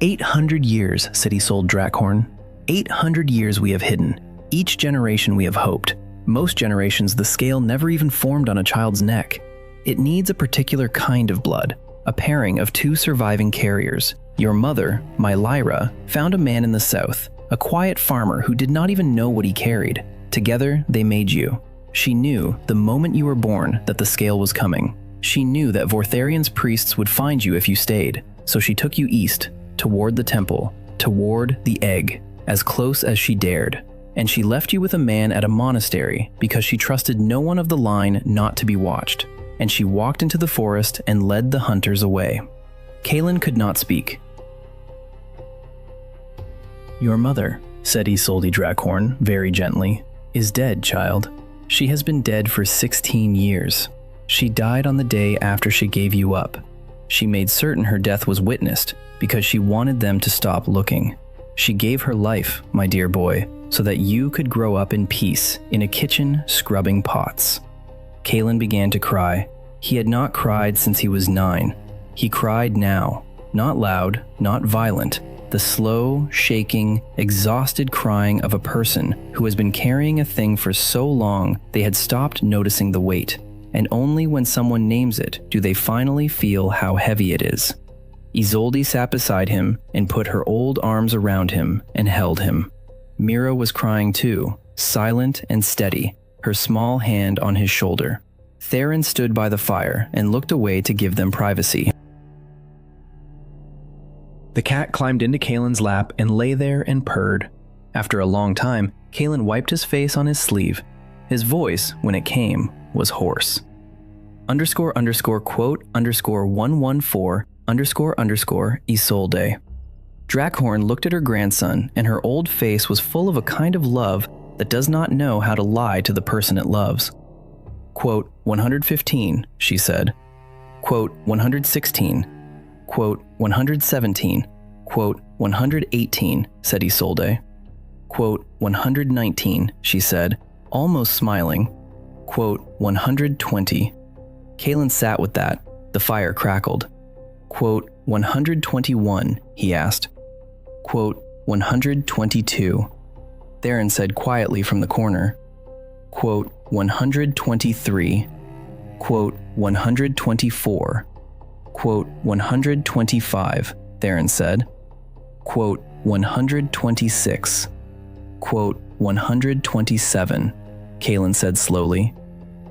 800 years, said Isolde Drakhorne. 800 years we have hidden. Each generation we have hoped. Most generations the scale never even formed on a child's neck. It needs a particular kind of blood. A pairing of two surviving carriers. Your mother, my Lyra, found a man in the south, a quiet farmer who did not even know what he carried. Together, they made you. She knew, the moment you were born, that the scale was coming. She knew that Vortharion's priests would find you if you stayed, so she took you east, toward the temple, toward the egg, as close as she dared. And she left you with a man at a monastery because she trusted no one of the line not to be watched. And she walked into the forest and led the hunters away. Kaelen could not speak. Your mother, said Isolde Drakhorne very gently, is dead, child. She has been dead for 16 years. She died on the day after she gave you up. She made certain her death was witnessed because she wanted them to stop looking. She gave her life, my dear boy, so that you could grow up in peace in a kitchen scrubbing pots. Kaelen began to cry. He had not cried since he was 9. He cried now, not loud, not violent, the slow, shaking, exhausted crying of a person who has been carrying a thing for so long they had stopped noticing the weight, and only when someone names it do they finally feel how heavy it is. Isolde sat beside him and put her old arms around him and held him. Mira was crying too, silent and steady, her small hand on his shoulder. Theron stood by the fire and looked away to give them privacy. The cat climbed into Kaelen's lap and lay there and purred. After a long time, Kaelen wiped his face on his sleeve. His voice, when it came, was hoarse. __quote_114__ Isolde. Drakhorne looked at her grandson, and her old face was full of a kind of love that does not know how to lie to the person it loves. Quote, 115, she said. Quote, 116. Quote, 117. Quote, 118, said Isolde. Quote, 119, she said, almost smiling. Quote, 120. Kaelen sat with that. The fire crackled. Quote, 121, he asked. Quote, 122. Theron said quietly from the corner. Quote, 123. Quote, 124. Quote, 125, Theron said. Quote, 126. Quote, 127, Kaelen said slowly.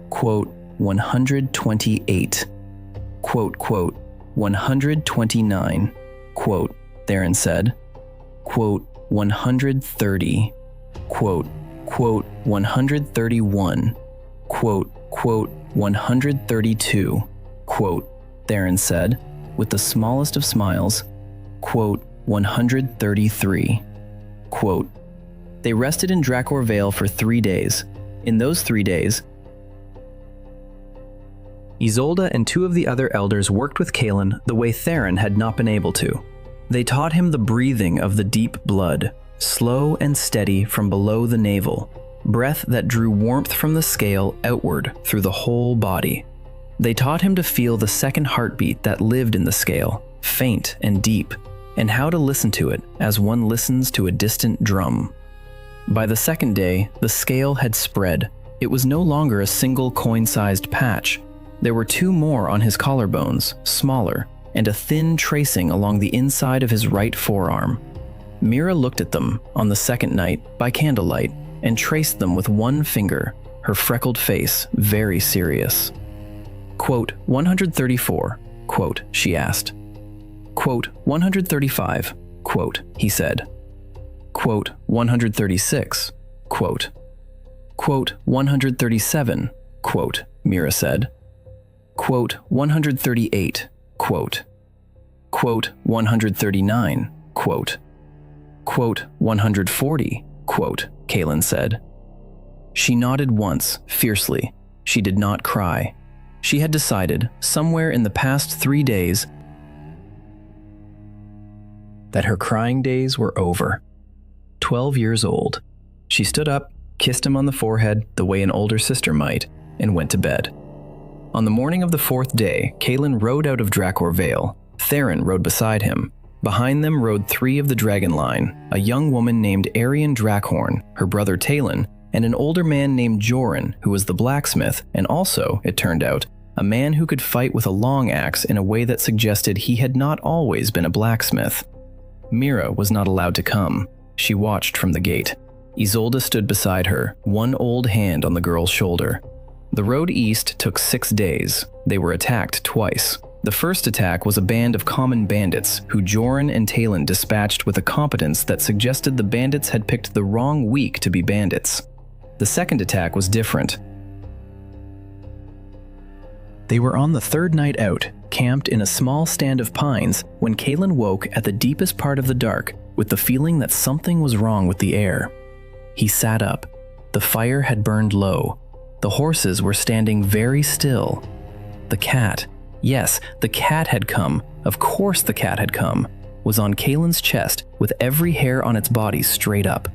Quote, 128. Quote, 129. Quote, Theron said. Quote, 130. Quote, 131. Quote, 132. Quote, Theron said, with the smallest of smiles. Quote, 133. Quote, they rested in Drakhor Vale for 3 days. In those 3 days, Isolde and 2 of the other elders worked with Kaelen the way Theron had not been able to. They taught him the breathing of the deep blood, slow and steady from below the navel, breath that drew warmth from the scale outward through the whole body. They taught him to feel the second heartbeat that lived in the scale, faint and deep, and how to listen to it as one listens to a distant drum. By the second day, the scale had spread. It was no longer a single coin-sized patch. There were 2 more on his collarbones, smaller, and a thin tracing along the inside of his right forearm. Mira looked at them on the second night by candlelight and traced them with 1 finger, her freckled face very serious. Quote, 134, quote, she asked. Quote, 135, quote, he said. Quote, 136, quote. Quote, 137, quote, Mira said. Quote, 138, quote. Quote, 139, quote. Quote, 140, quote, Kaelen said. She nodded once, fiercely. She did not cry. She had decided, somewhere in the past 3 days, that her crying days were over. 12 years old. She stood up, kissed him on the forehead the way an older sister might, and went to bed. On the morning of the 4th day, Kaelen rode out of Drakhor Vale. Theron rode beside him. Behind them rode 3 of the dragon line, a young woman named Kaelen Drakhorne, her brother Talon, and an older man named Joran, who was the blacksmith, and also, it turned out, a man who could fight with a long axe in a way that suggested he had not always been a blacksmith. Mira was not allowed to come. She watched from the gate. Isolde stood beside her, one old hand on the girl's shoulder. The road east took 6 days. They were attacked twice. The first attack was a band of common bandits who Joran and Talon dispatched with a competence that suggested the bandits had picked the wrong week to be bandits. The second attack was different. They were on the 3rd night out, camped in a small stand of pines, when Kaelen woke at the deepest part of the dark with the feeling that something was wrong with the air. He sat up. The fire had burned low. The horses were standing very still. The cat, yes, the cat had come, of course the cat had come, was on Kaelen's chest with every hair on its body straight up.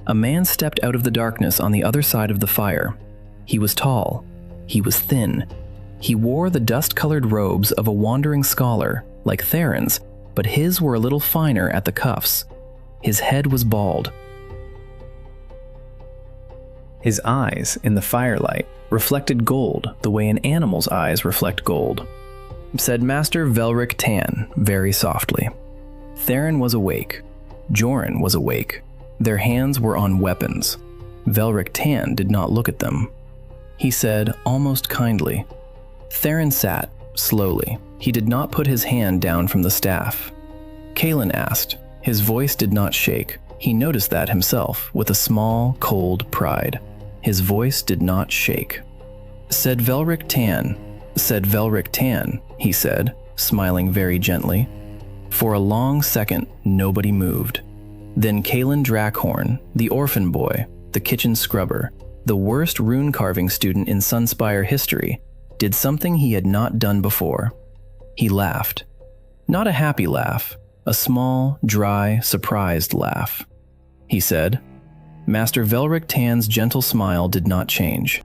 A man stepped out of the darkness on the other side of the fire. He was tall. He was thin. He wore the dust-colored robes of a wandering scholar, like Theron's, but his were a little finer at the cuffs. His head was bald. His eyes, in the firelight, reflected gold the way an animal's eyes reflect gold. Said Master Velric Tan very softly. Theron was awake. Joran was awake. Their hands were on weapons. Velric Tan did not look at them. He said, almost kindly. Theron sat, slowly. He did not put his hand down from the staff. Kaelen asked. His voice did not shake. He noticed that himself, with a small, cold pride. His voice did not shake. Said Velric Tan, he said, smiling very gently. For a long second, nobody moved. Then Kaelen Drakhorne, the orphan boy, the kitchen scrubber, the worst rune-carving student in Sunspire history, did something he had not done before. He laughed. Not a happy laugh, a small, dry, surprised laugh. He said. Master Velric Tan's gentle smile did not change.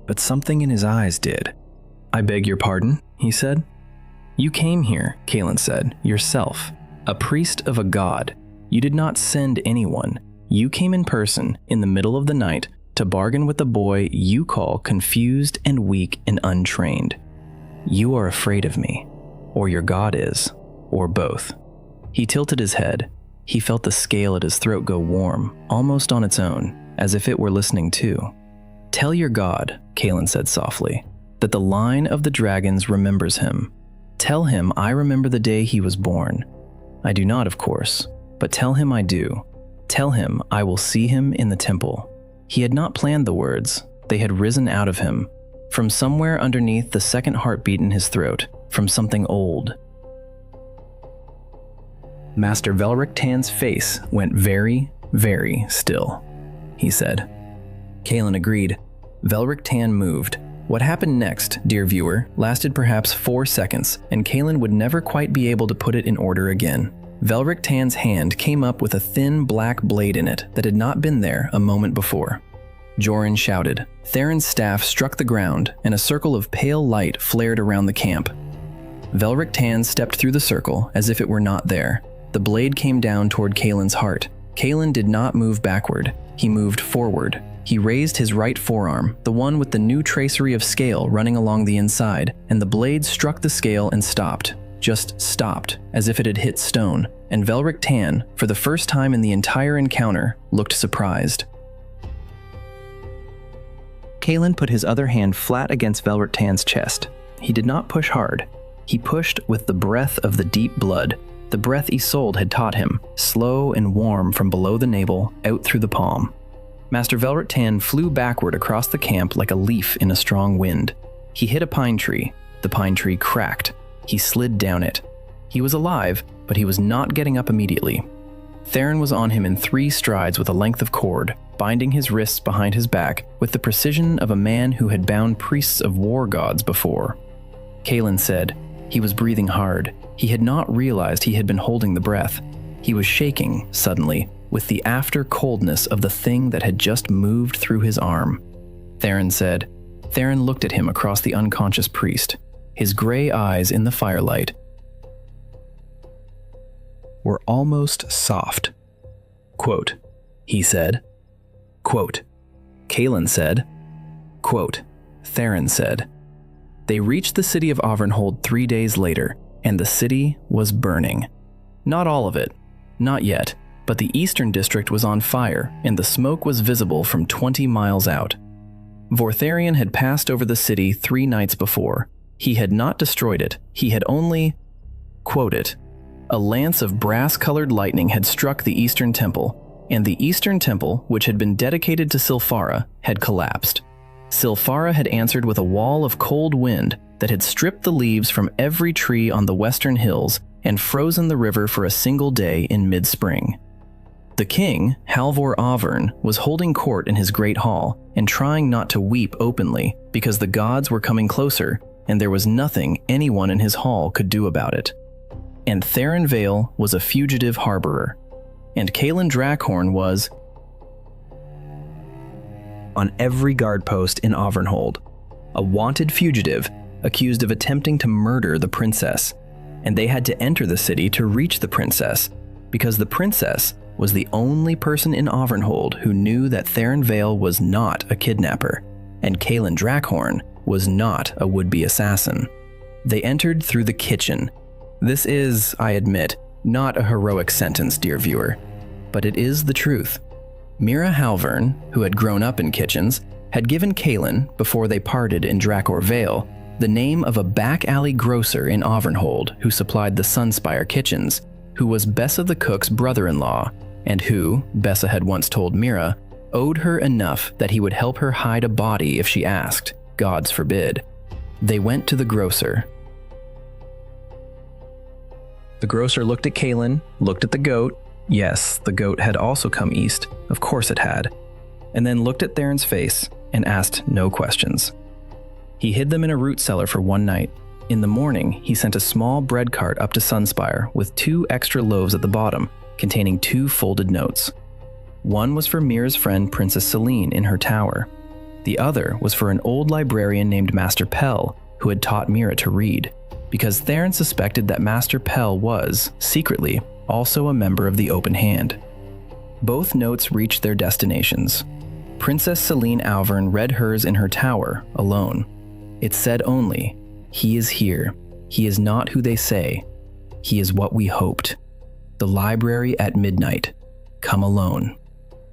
But something in his eyes did. I beg your pardon, he said. You came here, Kaelen said, yourself, a priest of a god. You did not send anyone. You came in person, in the middle of the night, to bargain with the boy you call confused and weak and untrained. You are afraid of me, or your god is, or both. He tilted his head. He felt the scale at his throat go warm, almost on its own, as if it were listening too. Tell your god, Kaelen said softly, that the line of the dragons remembers him. Tell him I remember the day he was born. I do not, of course, but tell him I do. Tell him I will see him in the temple. He had not planned the words. They had risen out of him, from somewhere underneath the second heartbeat in his throat, from something old. Master Velric Tan's face went very, very still. He said. Kaelen agreed. Velric Tan moved. What happened next, dear viewer, lasted perhaps 4 seconds, and Kaelen would never quite be able to put it in order again. Velric Tan's hand came up with a thin black blade in it that had not been there a moment before. Joran shouted. Theron's staff struck the ground, and a circle of pale light flared around the camp. Velric Tan stepped through the circle as if it were not there. The blade came down toward Kaelen's heart. Kaelen did not move backward. He moved forward. He raised his right forearm, the one with the new tracery of scale running along the inside, and the blade struck the scale and stopped. Just stopped, as if it had hit stone, and Velric Tan, for the first time in the entire encounter, looked surprised. Kaelen put his other hand flat against Velric Tan's chest. He did not push hard. He pushed with the breath of the deep blood, the breath Isolde had taught him, slow and warm from below the navel, out through the palm. Master Velric Tan flew backward across the camp like a leaf in a strong wind. He hit a pine tree. The pine tree cracked. He slid down it. He was alive, but he was not getting up immediately. Theron was on him in 3 strides with a length of cord, binding his wrists behind his back with the precision of a man who had bound priests of war gods before. Kaelen said. He was breathing hard. He had not realized he had been holding the breath. He was shaking, suddenly, with the after-coldness of the thing that had just moved through his arm. Theron said. Theron looked at him across the unconscious priest. His gray eyes in the firelight were almost soft. Quote, he said. Quote, Kaelen said. Quote, Theron said. They reached the city of Avernhold 3 days later, and the city was burning. Not all of it, not yet, but the eastern district was on fire, and the smoke was visible from 20 miles out. Vortharion had passed over the city 3 nights before. He had not destroyed it, he had only, quote it, a lance of brass-colored lightning had struck the eastern temple, and the eastern temple, which had been dedicated to Sylphara, had collapsed. Sylphara had answered with a wall of cold wind that had stripped the leaves from every tree on the western hills and frozen the river for a single day in mid-spring. The king, Halvor Auvergne, was holding court in his great hall and trying not to weep openly because the gods were coming closer and there was nothing anyone in his hall could do about it. And Theron Vale was a fugitive harborer, and Kaelen Drakhorne was on every guard post in Avernhold. a wanted fugitive accused of attempting to murder the princess, and they had to enter the city to reach the princess, because the princess was the only person in Avernhold who knew that Theron Vale was not a kidnapper, and Kaelen Drakhorne was not a would-be assassin. They entered through the kitchen. This is, I admit, not a heroic sentence, dear viewer, but it is the truth. Mira Halvern, who had grown up in kitchens, had given Kaelen, before they parted in Drakhor Vale, the name of a back-alley grocer in Avernhold who supplied the Sunspire kitchens, who was Bessa the cook's brother-in-law, and who, Bessa had once told Mira, owed her enough that he would help her hide a body if she asked, gods forbid. They went to the grocer. The grocer looked at Kaelen, looked at the goat. Yes, the goat had also come east, of course it had, and then looked at Theron's face and asked no questions. He hid them in a root cellar for one night. In the morning, he sent a small bread cart up to Sunspire with 2 extra loaves at the bottom, containing 2 folded notes. One was for Mira's friend Princess Selene in her tower. The other was for an old librarian named Master Pell, who had taught Mira to read, because Theron suspected that Master Pell was, secretly, also a member of the Open Hand. Both notes reached their destinations. Princess Selene Alvern read hers in her tower, alone. It said only, "He is here. He is not who they say. He is what we hoped. The library at midnight. Come alone.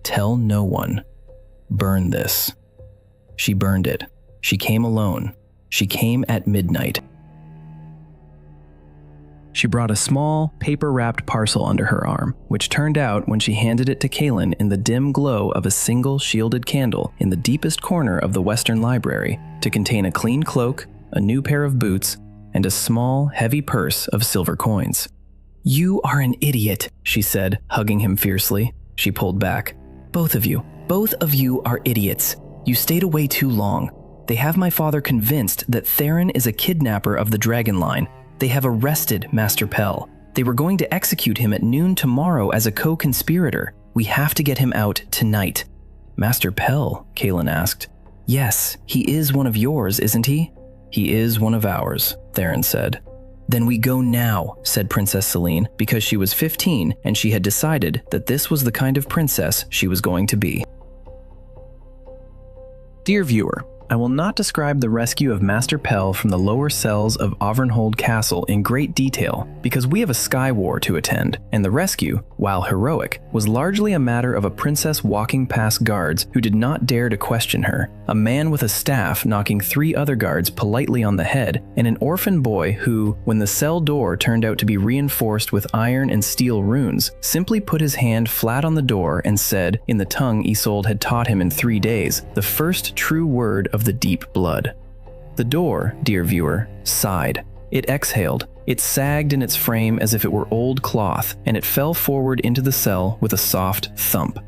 Tell no one. Burn this." She burned it. She came alone. She came at midnight. She brought a small, paper-wrapped parcel under her arm, which turned out, when she handed it to Kaelen in the dim glow of a single shielded candle in the deepest corner of the Western Library, to contain a clean cloak, a new pair of boots, and a small, heavy purse of silver coins. "You are an idiot," she said, hugging him fiercely. She pulled back. Both of you are idiots. You stayed away too long. They have my father convinced that Theron is a kidnapper of the Dragon Line. They have arrested Master Pell. They were going to execute him at noon tomorrow as a co-conspirator. We have to get him out tonight." "Master Pell?" Kaelen asked. "Yes, he is one of yours, isn't he?" "He is one of ours," Theron said. "Then we go now," said Princess Selene, because she was 15 and she had decided that this was the kind of princess she was going to be. Dear viewer, I will not describe the rescue of Master Pell from the lower cells of Avernhold Castle in great detail, because we have a sky war to attend, and the rescue, while heroic, was largely a matter of a princess walking past guards who did not dare to question her, a man with a staff knocking 3 other guards politely on the head, and an orphan boy who, when the cell door turned out to be reinforced with iron and steel runes, simply put his hand flat on the door and said, in the tongue Isolde had taught him in 3 days, the first true word of the deep blood. The door, dear viewer, sighed. It exhaled. It sagged in its frame as if it were old cloth, and it fell forward into the cell with a soft thump.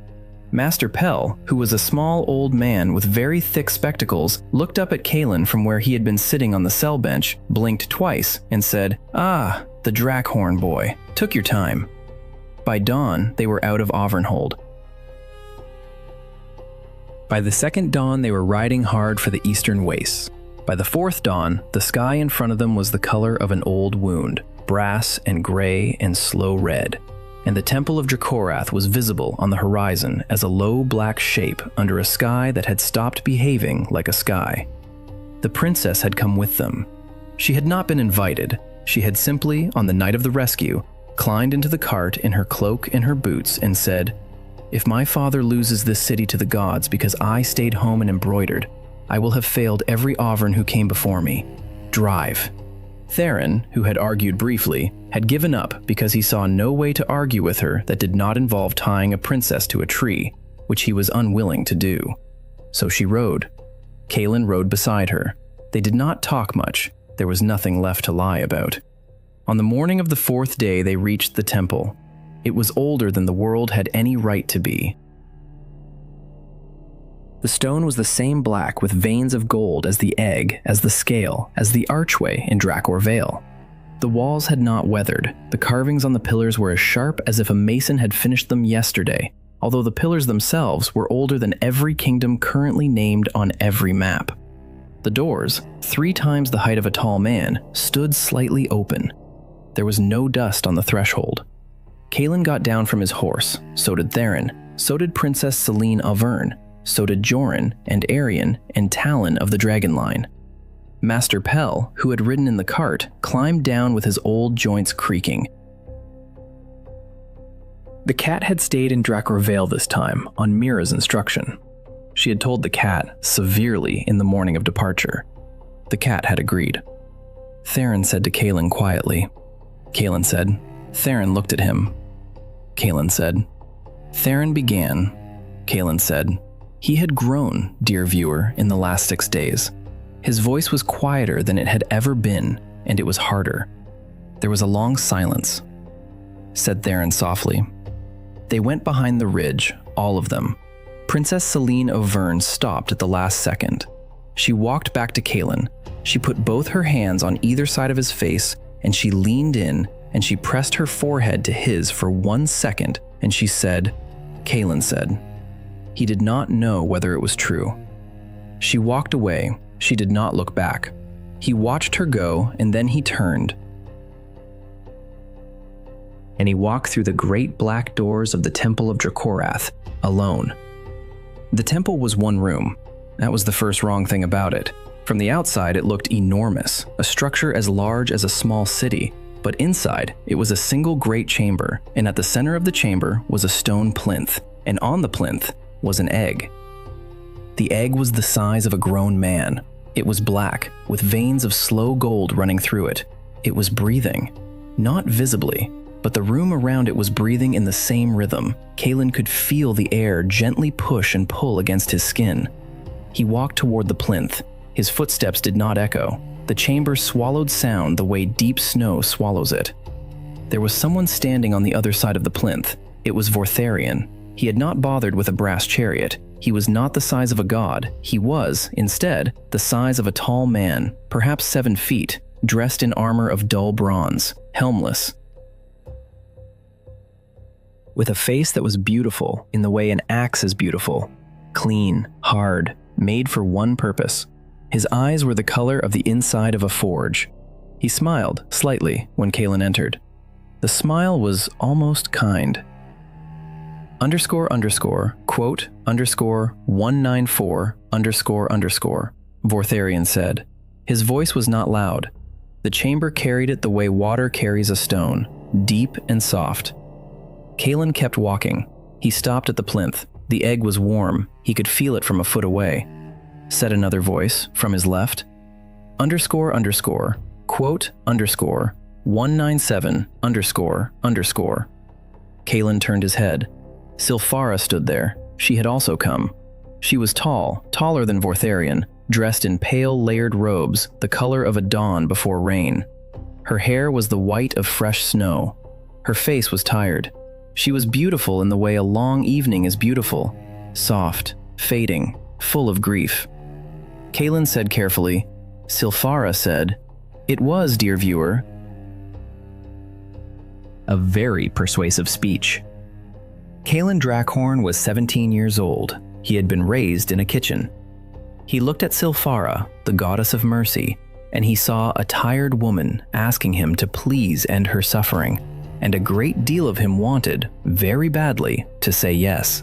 Master Pell, who was a small old man with very thick spectacles, looked up at Kaelen from where he had been sitting on the cell bench, blinked twice, and said, "Ah, the Drakhorne boy. Took your time." By dawn, they were out of Avernhold. By the second dawn, they were riding hard for the eastern wastes. By the fourth dawn, the sky in front of them was the color of an old wound, brass and gray and slow red, and the temple of Dracorath was visible on the horizon as a low black shape under a sky that had stopped behaving like a sky. The princess had come with them. She had not been invited. She had simply, on the night of the rescue, climbed into the cart in her cloak and her boots and said, "If my father loses this city to the gods because I stayed home and embroidered, I will have failed every Auvergne who came before me. Drive." Theron, who had argued briefly, had given up because he saw no way to argue with her that did not involve tying a princess to a tree, which he was unwilling to do. So she rode. Kaelen rode beside her. They did not talk much. There was nothing left to lie about. On the morning of the 4th day, they reached the temple. It was older than the world had any right to be. The stone was the same black with veins of gold as the egg, as the scale, as the archway in Drakhor Vale. The walls had not weathered. The carvings on the pillars were as sharp as if a mason had finished them yesterday, although the pillars themselves were older than every kingdom currently named on every map. The doors, 3 times the height of a tall man, stood slightly open. There was no dust on the threshold. Kaelen got down from his horse, so did Theron, so did Princess Selene Auvergne, so did Joran and Arian and Talon of the Dragon Line. Master Pell, who had ridden in the cart, climbed down with his old joints creaking. The cat had stayed in Drakhor Vale this time, on Mira's instruction. She had told the cat severely in the morning of departure. The cat had agreed. Theron said to Kaelen quietly. Kaelen said. Theron looked at him. Kaelen said. Theron began. Kaelen said. He had grown, dear viewer, in the last 6 days. His voice was quieter than it had ever been, and it was harder. There was a long silence. Said Theron softly. They went behind the ridge, all of them. Princess Selene Auvergne stopped at the last second. She walked back to Kaelen. She put both her hands on either side of his face, and she leaned in, and she pressed her forehead to his for 1 second, and she said, Kaelen said. He did not know whether it was true. She walked away. She did not look back. He watched her go, and then he turned. And he walked through the great black doors of the Temple of Dracorath, alone. The temple was 1 room. That was the first wrong thing about it. From the outside, it looked enormous, a structure as large as a small city. But inside, it was a single great chamber, and at the center of the chamber was a stone plinth, and on the plinth was an egg. The egg was the size of a grown man. It was black, with veins of slow gold running through it. It was breathing, not visibly, but the room around it was breathing in the same rhythm. Kaelen could feel the air gently push and pull against his skin. He walked toward the plinth. His footsteps did not echo. The chamber swallowed sound the way deep snow swallows it. There was someone standing on the other side of the plinth. It was Vortharion. He had not bothered with a brass chariot. He was not the size of a god. He was, instead, the size of a tall man, perhaps 7 feet, dressed in armor of dull bronze, helmless, with a face that was beautiful in the way an axe is beautiful, clean, hard, made for one purpose. His eyes were the color of the inside of a forge. He smiled slightly when Kaelen entered. The smile was almost kind. Quote, 194, Vortharion said. His voice was not loud. The chamber carried it the way water carries a stone, deep and soft. Kaelen kept walking. He stopped at the plinth. The egg was warm. He could feel it from a foot away. Said another voice from his left. Quote, 197, Kaelen turned his head. Sylphara stood there. She had also come. She was tall, taller than Vortharion, dressed in pale layered robes, the color of a dawn before rain. Her hair was the white of fresh snow. Her face was tired. She was beautiful in the way a long evening is beautiful, soft, fading, full of grief. Kaelen said carefully. Sylphara said, "It was, dear viewer." A very persuasive speech. Kaelen Drakhorne was 17 years old. He had been raised in a kitchen. He looked at Sylphara, the goddess of mercy, and he saw a tired woman asking him to please end her suffering, and a great deal of him wanted, very badly, to say yes.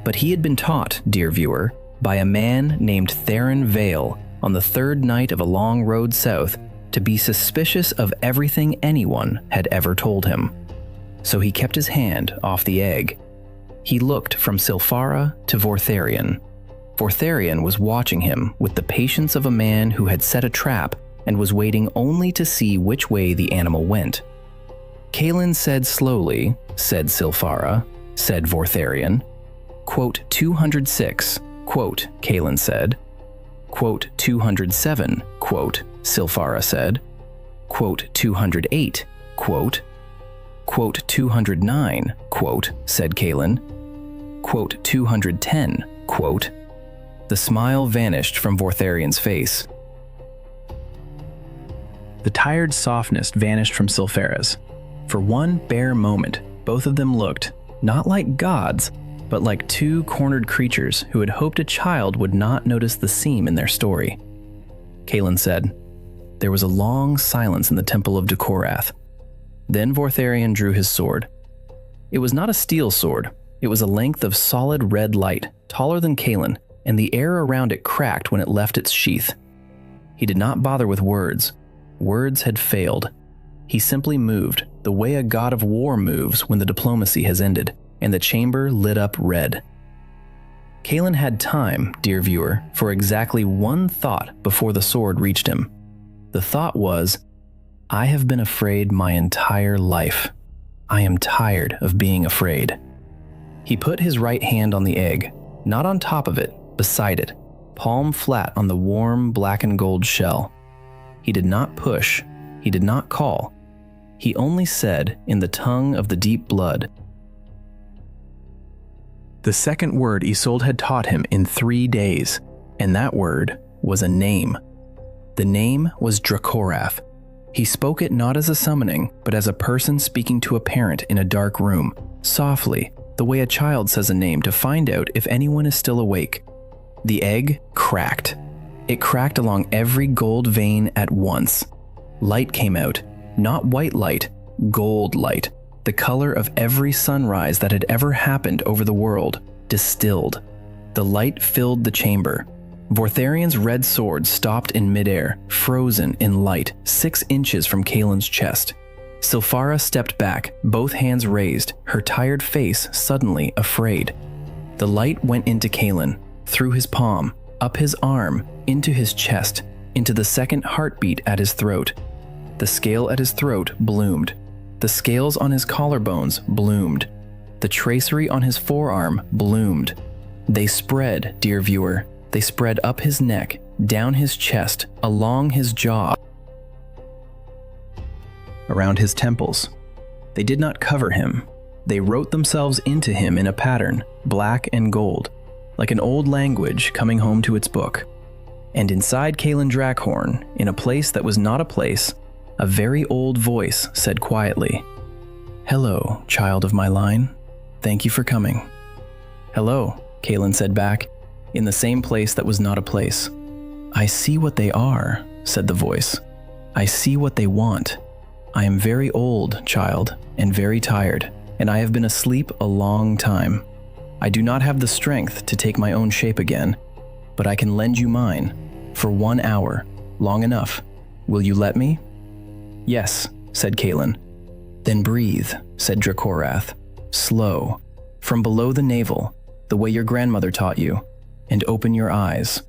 But he had been taught, dear viewer, by a man named Theron Vale on the 3rd night of a long road south to be suspicious of everything anyone had ever told him. So he kept his hand off the egg. He looked from Sylphara to Vortharion. Vortharion was watching him with the patience of a man who had set a trap and was waiting only to see which way the animal went. Kaelen said slowly, said Sylphara, said Vortharion. Quote 206, quote, Kaelen said. Quote 207, quote, Sylphara said. Quote 208, quote. Quote 209, quote, said Kaelen. Quote 210, quote. The smile vanished from Vortharion's face. The tired softness vanished from Sylphara's. For one bare moment, both of them looked, not like gods, but like 2 cornered creatures who had hoped a child would not notice the seam in their story. Kaelen said. There was a long silence in the Temple of Drakhorne. Then Vortharion drew his sword. It was not a steel sword. It was a length of solid red light, taller than Kaelen, and the air around it cracked when it left its sheath. He did not bother with words. Words had failed. He simply moved, the way a god of war moves when the diplomacy has ended, and the chamber lit up red. Kaelen had time, dear viewer, for exactly one thought before the sword reached him. The thought was, I have been afraid my entire life. I am tired of being afraid. He put his right hand on the egg, not on top of it, beside it, palm flat on the warm black and gold shell. He did not push, he did not call. He only said, in the tongue of the deep blood, the second word Isolde had taught him in 3 days, and that word was a name. The name was Drakhorne. He spoke it not as a summoning, but as a person speaking to a parent in a dark room, softly, the way a child says a name to find out if anyone is still awake. The egg cracked. It cracked along every gold vein at once. Light came out, not white light, gold light, the color of every sunrise that had ever happened over the world, distilled. The light filled the chamber. Vortharion's red sword stopped in midair, frozen in light, 6 inches from Kaelen's chest. Sylphara stepped back, both hands raised, her tired face suddenly afraid. The light went into Kaelen, through his palm, up his arm, into his chest, into the second heartbeat at his throat. The scale at his throat bloomed. The scales on his collarbones bloomed. The tracery on his forearm bloomed. They spread, dear viewer. They spread up his neck, down his chest, along his jaw, around his temples. They did not cover him. They wrote themselves into him in a pattern, black and gold, like an old language coming home to its book. And inside Kaelen Drakhorne, in a place that was not a place, a very old voice said quietly, "Hello, child of my line. Thank you for coming." "Hello," Kaelen said back, in the same place that was not a place. "I see what they are," said the voice. "I see what they want. I am very old, child, and very tired, and I have been asleep a long time. I do not have the strength to take my own shape again, but I can lend you mine, for 1 hour, long enough. Will you let me?" "Yes," said Kaelen. "Then breathe," said Drakhorne, "slow, from below the navel, the way your grandmother taught you, and open your eyes."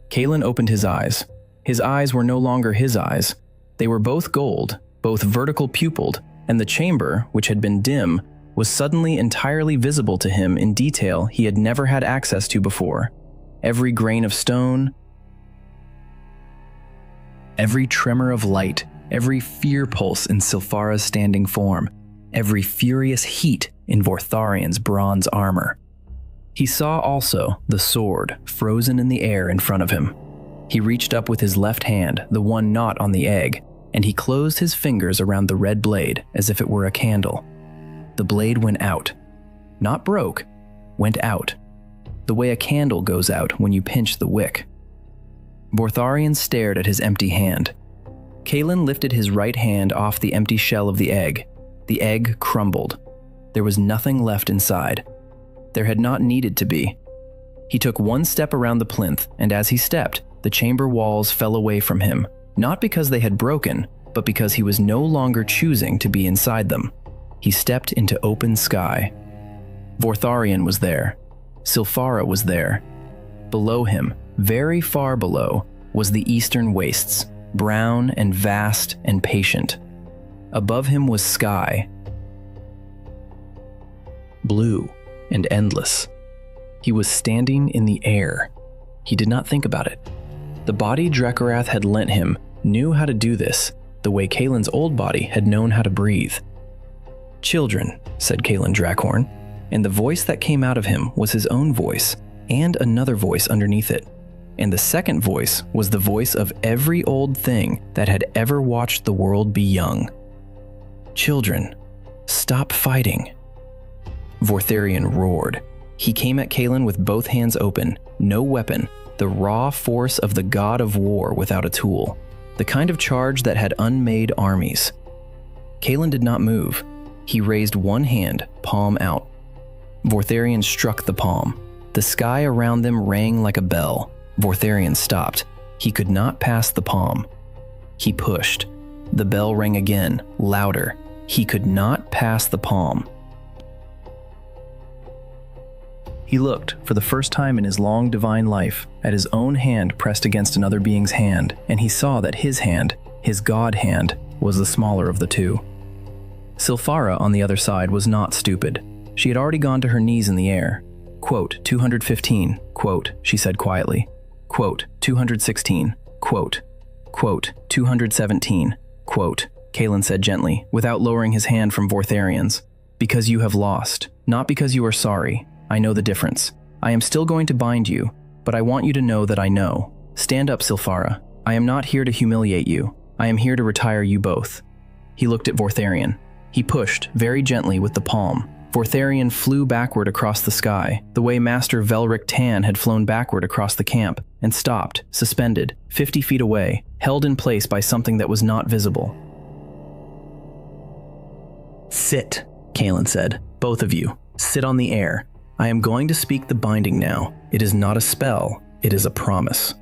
Kaelen opened his eyes. His eyes were no longer his eyes. They were both gold, both vertical pupilled, and the chamber, which had been dim, was suddenly entirely visible to him in detail he had never had access to before. Every grain of stone, every tremor of light, every fear pulse in Sylphara's standing form, every furious heat in Vortharion's bronze armor. He saw also the sword frozen in the air in front of him. He reached up with his left hand, the one not on the egg, and he closed his fingers around the red blade as if it were a candle. The blade went out. Not broke, went out. The way a candle goes out when you pinch the wick. Vortharion stared at his empty hand. Kaelen lifted his right hand off the empty shell of the egg. The egg crumbled. There was nothing left inside. There had not needed to be. He took 1 step around the plinth, and as he stepped, the chamber walls fell away from him, not because they had broken, but because he was no longer choosing to be inside them. He stepped into open sky. Vortharion was there. Sylphara was there. Below him, very far below, was the eastern wastes, brown and vast and patient. Above him was sky, blue and endless. He was standing in the air. He did not think about it. The body Drakhorne had lent him knew how to do this, the way Kaelen's old body had known how to breathe. "Children," said Kaelen Drakhorne, and the voice that came out of him was his own voice, and another voice underneath it. And the second voice was the voice of every old thing that had ever watched the world be young. "Children, stop fighting." Vortharion roared. He came at Kaelen with both hands open, no weapon, the raw force of the god of war without a tool, the kind of charge that had unmade armies. Kaelen did not move. He raised one hand, palm out. Vortharion struck the palm. The sky around them rang like a bell. Vortharion stopped. He could not pass the palm. He pushed. The bell rang again, louder. He could not pass the palm. He looked, for the first time in his long divine life, at his own hand pressed against another being's hand, and he saw that his hand, his god hand, was the smaller of the two. Sylphara, on the other side, was not stupid. She had already gone to her knees in the air. Quote, 215, quote, she said quietly. Quote, 216, quote, 217, quote, Kaelen said gently, without lowering his hand from Vortharion's. Because you have lost, not because you are sorry. I know the difference. I am still going to bind you, but I want you to know that I know. Stand up, Sylphara. I am not here to humiliate you. I am here to retire you both. He looked at Vortharion. He pushed, very gently, with the palm. Vortharion flew backward across the sky, the way Master Velric Tan had flown backward across the camp, and stopped, suspended, 50 feet away, held in place by something that was not visible. Sit, Kaelen said. Both of you. Sit on the air. I am going to speak the binding now. It is not a spell, it is a promise.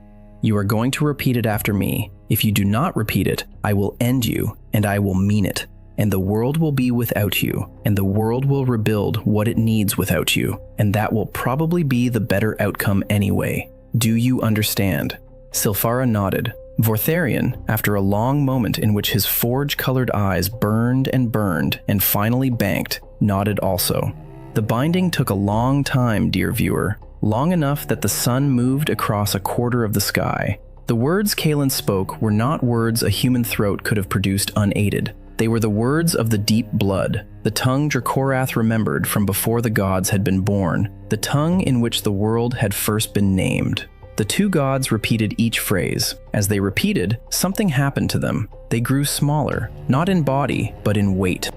You are going to repeat it after me. If you do not repeat it, I will end you, and I will mean it. And the world will be without you, and the world will rebuild what it needs without you, and that will probably be the better outcome anyway. Do you understand? Sylphara nodded. Vortharion, after a long moment in which his forge-colored eyes burned and finally banked, nodded also. The binding took a long time, dear viewer, long enough that the sun moved across a quarter of the sky. The words Kaelen spoke were not words a human throat could have produced unaided. They were the words of the deep blood, the tongue Drakhorne remembered from before the gods had been born, the tongue in which the world had first been named. The two gods repeated each phrase. As they repeated, something happened to them. They grew smaller, not in body, but in weight.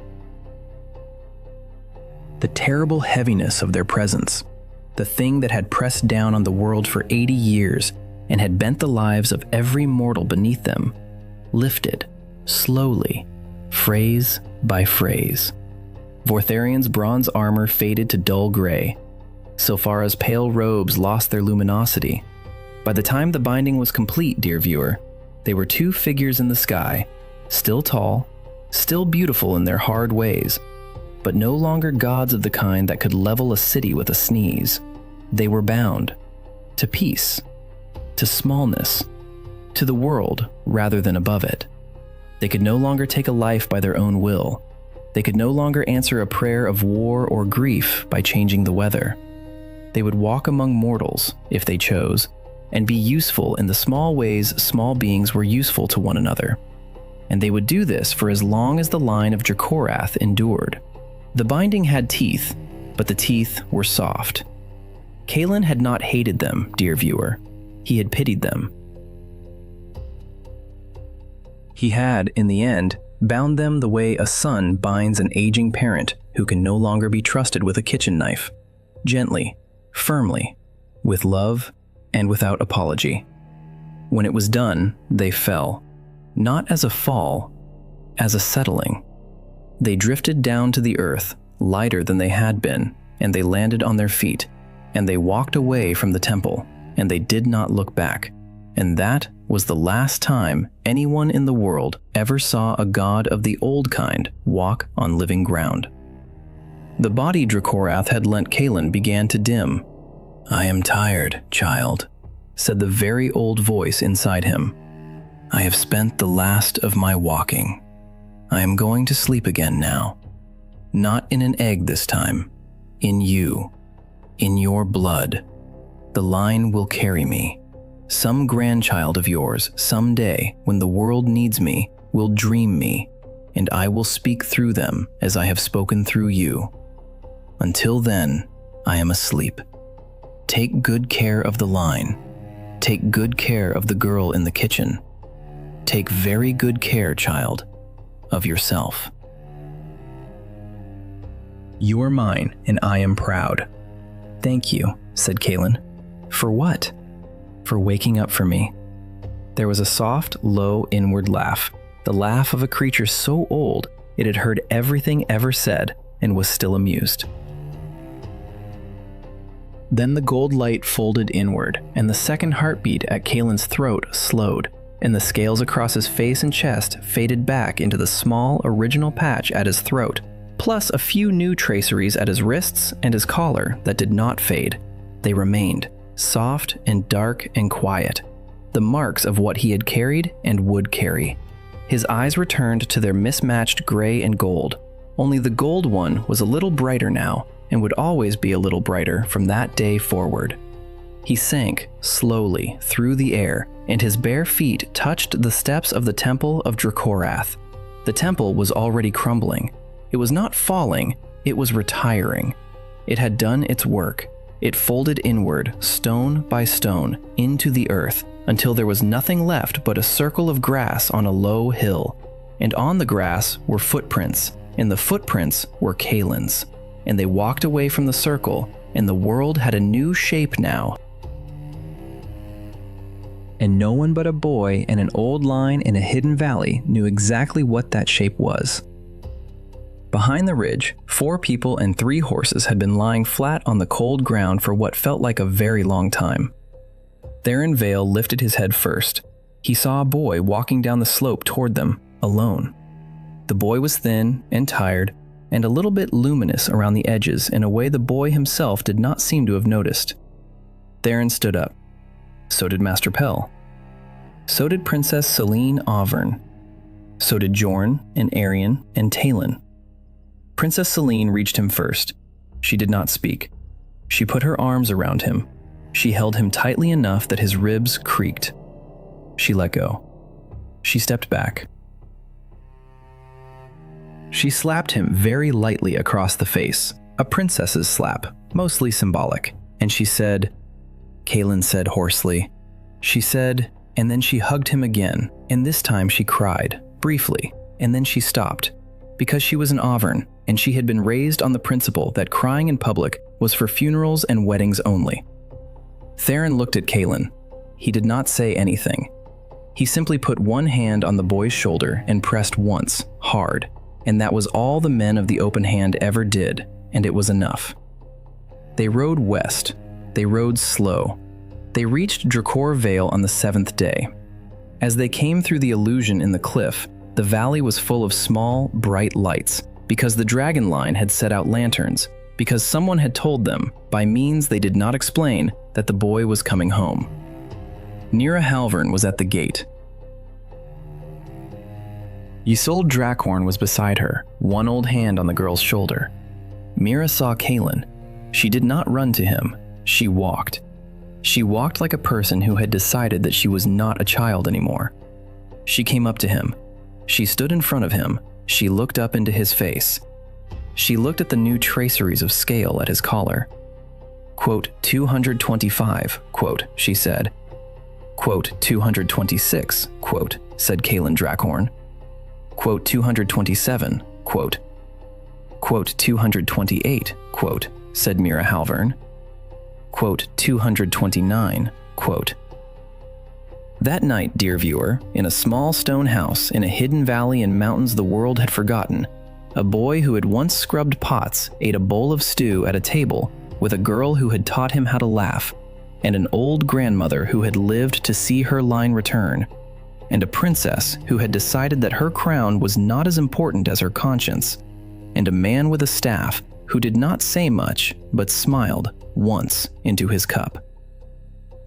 The terrible heaviness of their presence, the thing that had pressed down on the world for 80 years and had bent the lives of every mortal beneath them, lifted, slowly, phrase by phrase. Vortharion's bronze armor faded to dull gray. Sylphara's pale robes lost their luminosity. By the time the binding was complete, dear viewer, they were two figures in the sky, still tall, still beautiful in their hard ways, but no longer gods of the kind that could level a city with a sneeze. They were bound to peace, to smallness, to the world rather than above it. They could no longer take a life by their own will. They could no longer answer a prayer of war or grief by changing the weather. They would walk among mortals, if they chose, and be useful in the small ways small beings were useful to one another. And they would do this for as long as the line of Drakhorne endured. The binding had teeth, but the teeth were soft. Kaelen had not hated them, dear viewer. He had pitied them. He had, in the end, bound them the way a son binds an aging parent who can no longer be trusted with a kitchen knife. Gently, firmly, with love, and without apology. When it was done, they fell. Not as a fall, as a settling. They drifted down to the earth, lighter than they had been, and they landed on their feet, and they walked away from the temple, and they did not look back. And that was the last time anyone in the world ever saw a god of the old kind walk on living ground. The body Drakhorne had lent Kaelen began to dim. "I am tired, child," said the very old voice inside him. "I have spent the last of my walking. I am going to sleep again now. Not in an egg this time. In you. In your blood. The line will carry me. Some grandchild of yours, someday, when the world needs me, will dream me, and I will speak through them as I have spoken through you. Until then, I am asleep. Take good care of the line. Take good care of the girl in the kitchen. Take very good care, child, of yourself. You are mine, and I am proud." "Thank you," said Kaelen. "For what?" for waking up for me." There was a soft, low, inward laugh, the laugh of a creature so old it had heard everything ever said and was still amused. Then the gold light folded inward, and the second heartbeat at Kaelen's throat slowed, and the scales across his face and chest faded back into the small, original patch at his throat, plus a few new traceries at his wrists and his collar that did not fade. They remained, soft and dark and quiet, the marks of what he had carried and would carry. His eyes returned to their mismatched gray and gold, only the gold one was a little brighter now, and would always be a little brighter from that day forward. He sank slowly through the air, and his bare feet touched the steps of the temple of Drakhorne. The temple was already crumbling. It was not falling, it was retiring. It had done its work. It folded inward, stone by stone, into the earth, until there was nothing left but a circle of grass on a low hill. And on the grass were footprints, and the footprints were Kaelen's. And they walked away from the circle, and the world had a new shape now. And no one but a boy and an old line in a hidden valley knew exactly what that shape was. Behind the ridge, 4 people and 3 horses had been lying flat on the cold ground for what felt like a very long time. Theron Vale lifted his head first. He saw a boy walking down the slope toward them, alone. The boy was thin and tired, and a little bit luminous around the edges in a way the boy himself did not seem to have noticed. Theron stood up. So did Master Pell. So did Princess Celine Auvergne. So did Jorn and Arian and Talon. Princess Celine reached him first. She did not speak. She put her arms around him. She held him tightly enough that his ribs creaked. She let go. She stepped back. She slapped him very lightly across the face, a princess's slap, mostly symbolic, and she said, Kaelen said hoarsely. She said, and then she hugged him again, and this time she cried, briefly, and then she stopped, because she was an Auvergne, and she had been raised on the principle that crying in public was for funerals and weddings only. Theron looked at Kaelen. He did not say anything. He simply put one hand on the boy's shoulder and pressed once, hard, and that was all the men of the open hand ever did, and it was enough. They rode west. They rode slow. They reached Drakhorne Vale on the 7th day. As they came through the illusion in the cliff, the valley was full of small, bright lights, because the dragon line had set out lanterns, because someone had told them, by means they did not explain, that the boy was coming home. Nira Halvern was at the gate. Isolde Drakhorne was beside her, one old hand on the girl's shoulder. Mira saw Kaelen. She did not run to him. She walked. She walked like a person who had decided that she was not a child anymore. She came up to him. She stood in front of him. She looked up into his face. She looked at the new traceries of scale at his collar. Quote, 225, quote, she said. Quote, 226, quote, said Kaelen Drakhorne. Quote, 227, quote. Quote, 228, quote, said Mira Halvern. Quote, 229, quote. That night, dear viewer, in a small stone house in a hidden valley in mountains the world had forgotten, a boy who had once scrubbed pots ate a bowl of stew at a table with a girl who had taught him how to laugh, and an old grandmother who had lived to see her line return, and a princess who had decided that her crown was not as important as her conscience, and a man with a staff who did not say much but smiled once into his cup.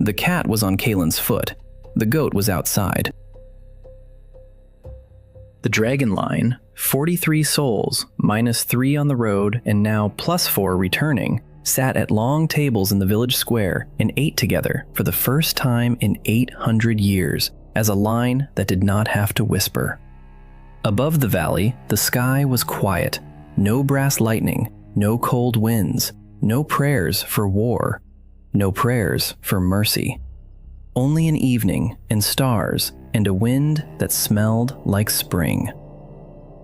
The cat was on Kaelen's foot. The goat was outside. The dragon line, 43 souls, -3 on the road and now +4 returning, sat at long tables in the village square and ate together for the first time in 800 years as a line that did not have to whisper. Above the valley, the sky was quiet. No brass lightning, no cold winds, no prayers for war, no prayers for mercy. Only an evening and stars and a wind that smelled like spring.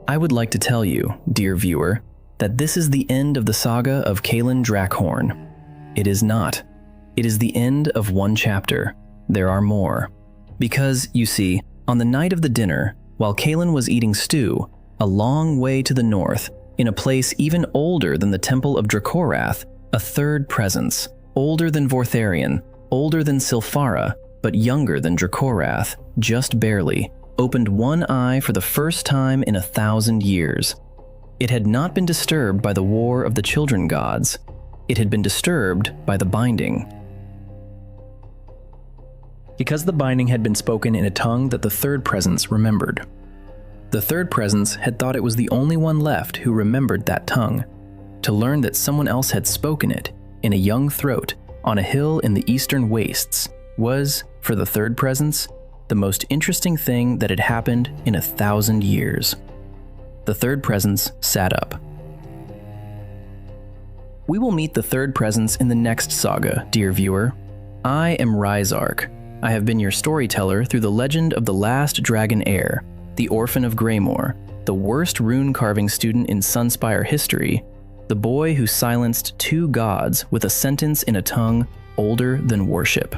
I would like to tell you, dear viewer, that this is the end of the saga of Kaelen Drakhorne. It is not. It is the end of one chapter, there are more. Because, you see, on the night of the dinner, while Kaelen was eating stew, a long way to the north, in a place even older than the Temple of Drakhorne, a third presence, older than Vortharion, older than Sylphara, but younger than Drakhorne, just barely, opened one eye for the first time in 1,000 years. It had not been disturbed by the war of the children gods. It had been disturbed by the binding. Because the binding had been spoken in a tongue that the third presence remembered. The third presence had thought it was the only one left who remembered that tongue. To learn that someone else had spoken it, in a young throat, on a hill in the eastern wastes, was, for the third presence, the most interesting thing that had happened in 1,000 years. The third presence sat up. We will meet the third presence in the next saga, dear viewer. I am RiseArc. I have been your storyteller through the legend of the last dragon Heir, the orphan of Greymoor, the worst rune-carving student in Sunspire history, the boy who silenced 2 gods with a sentence in a tongue older than worship.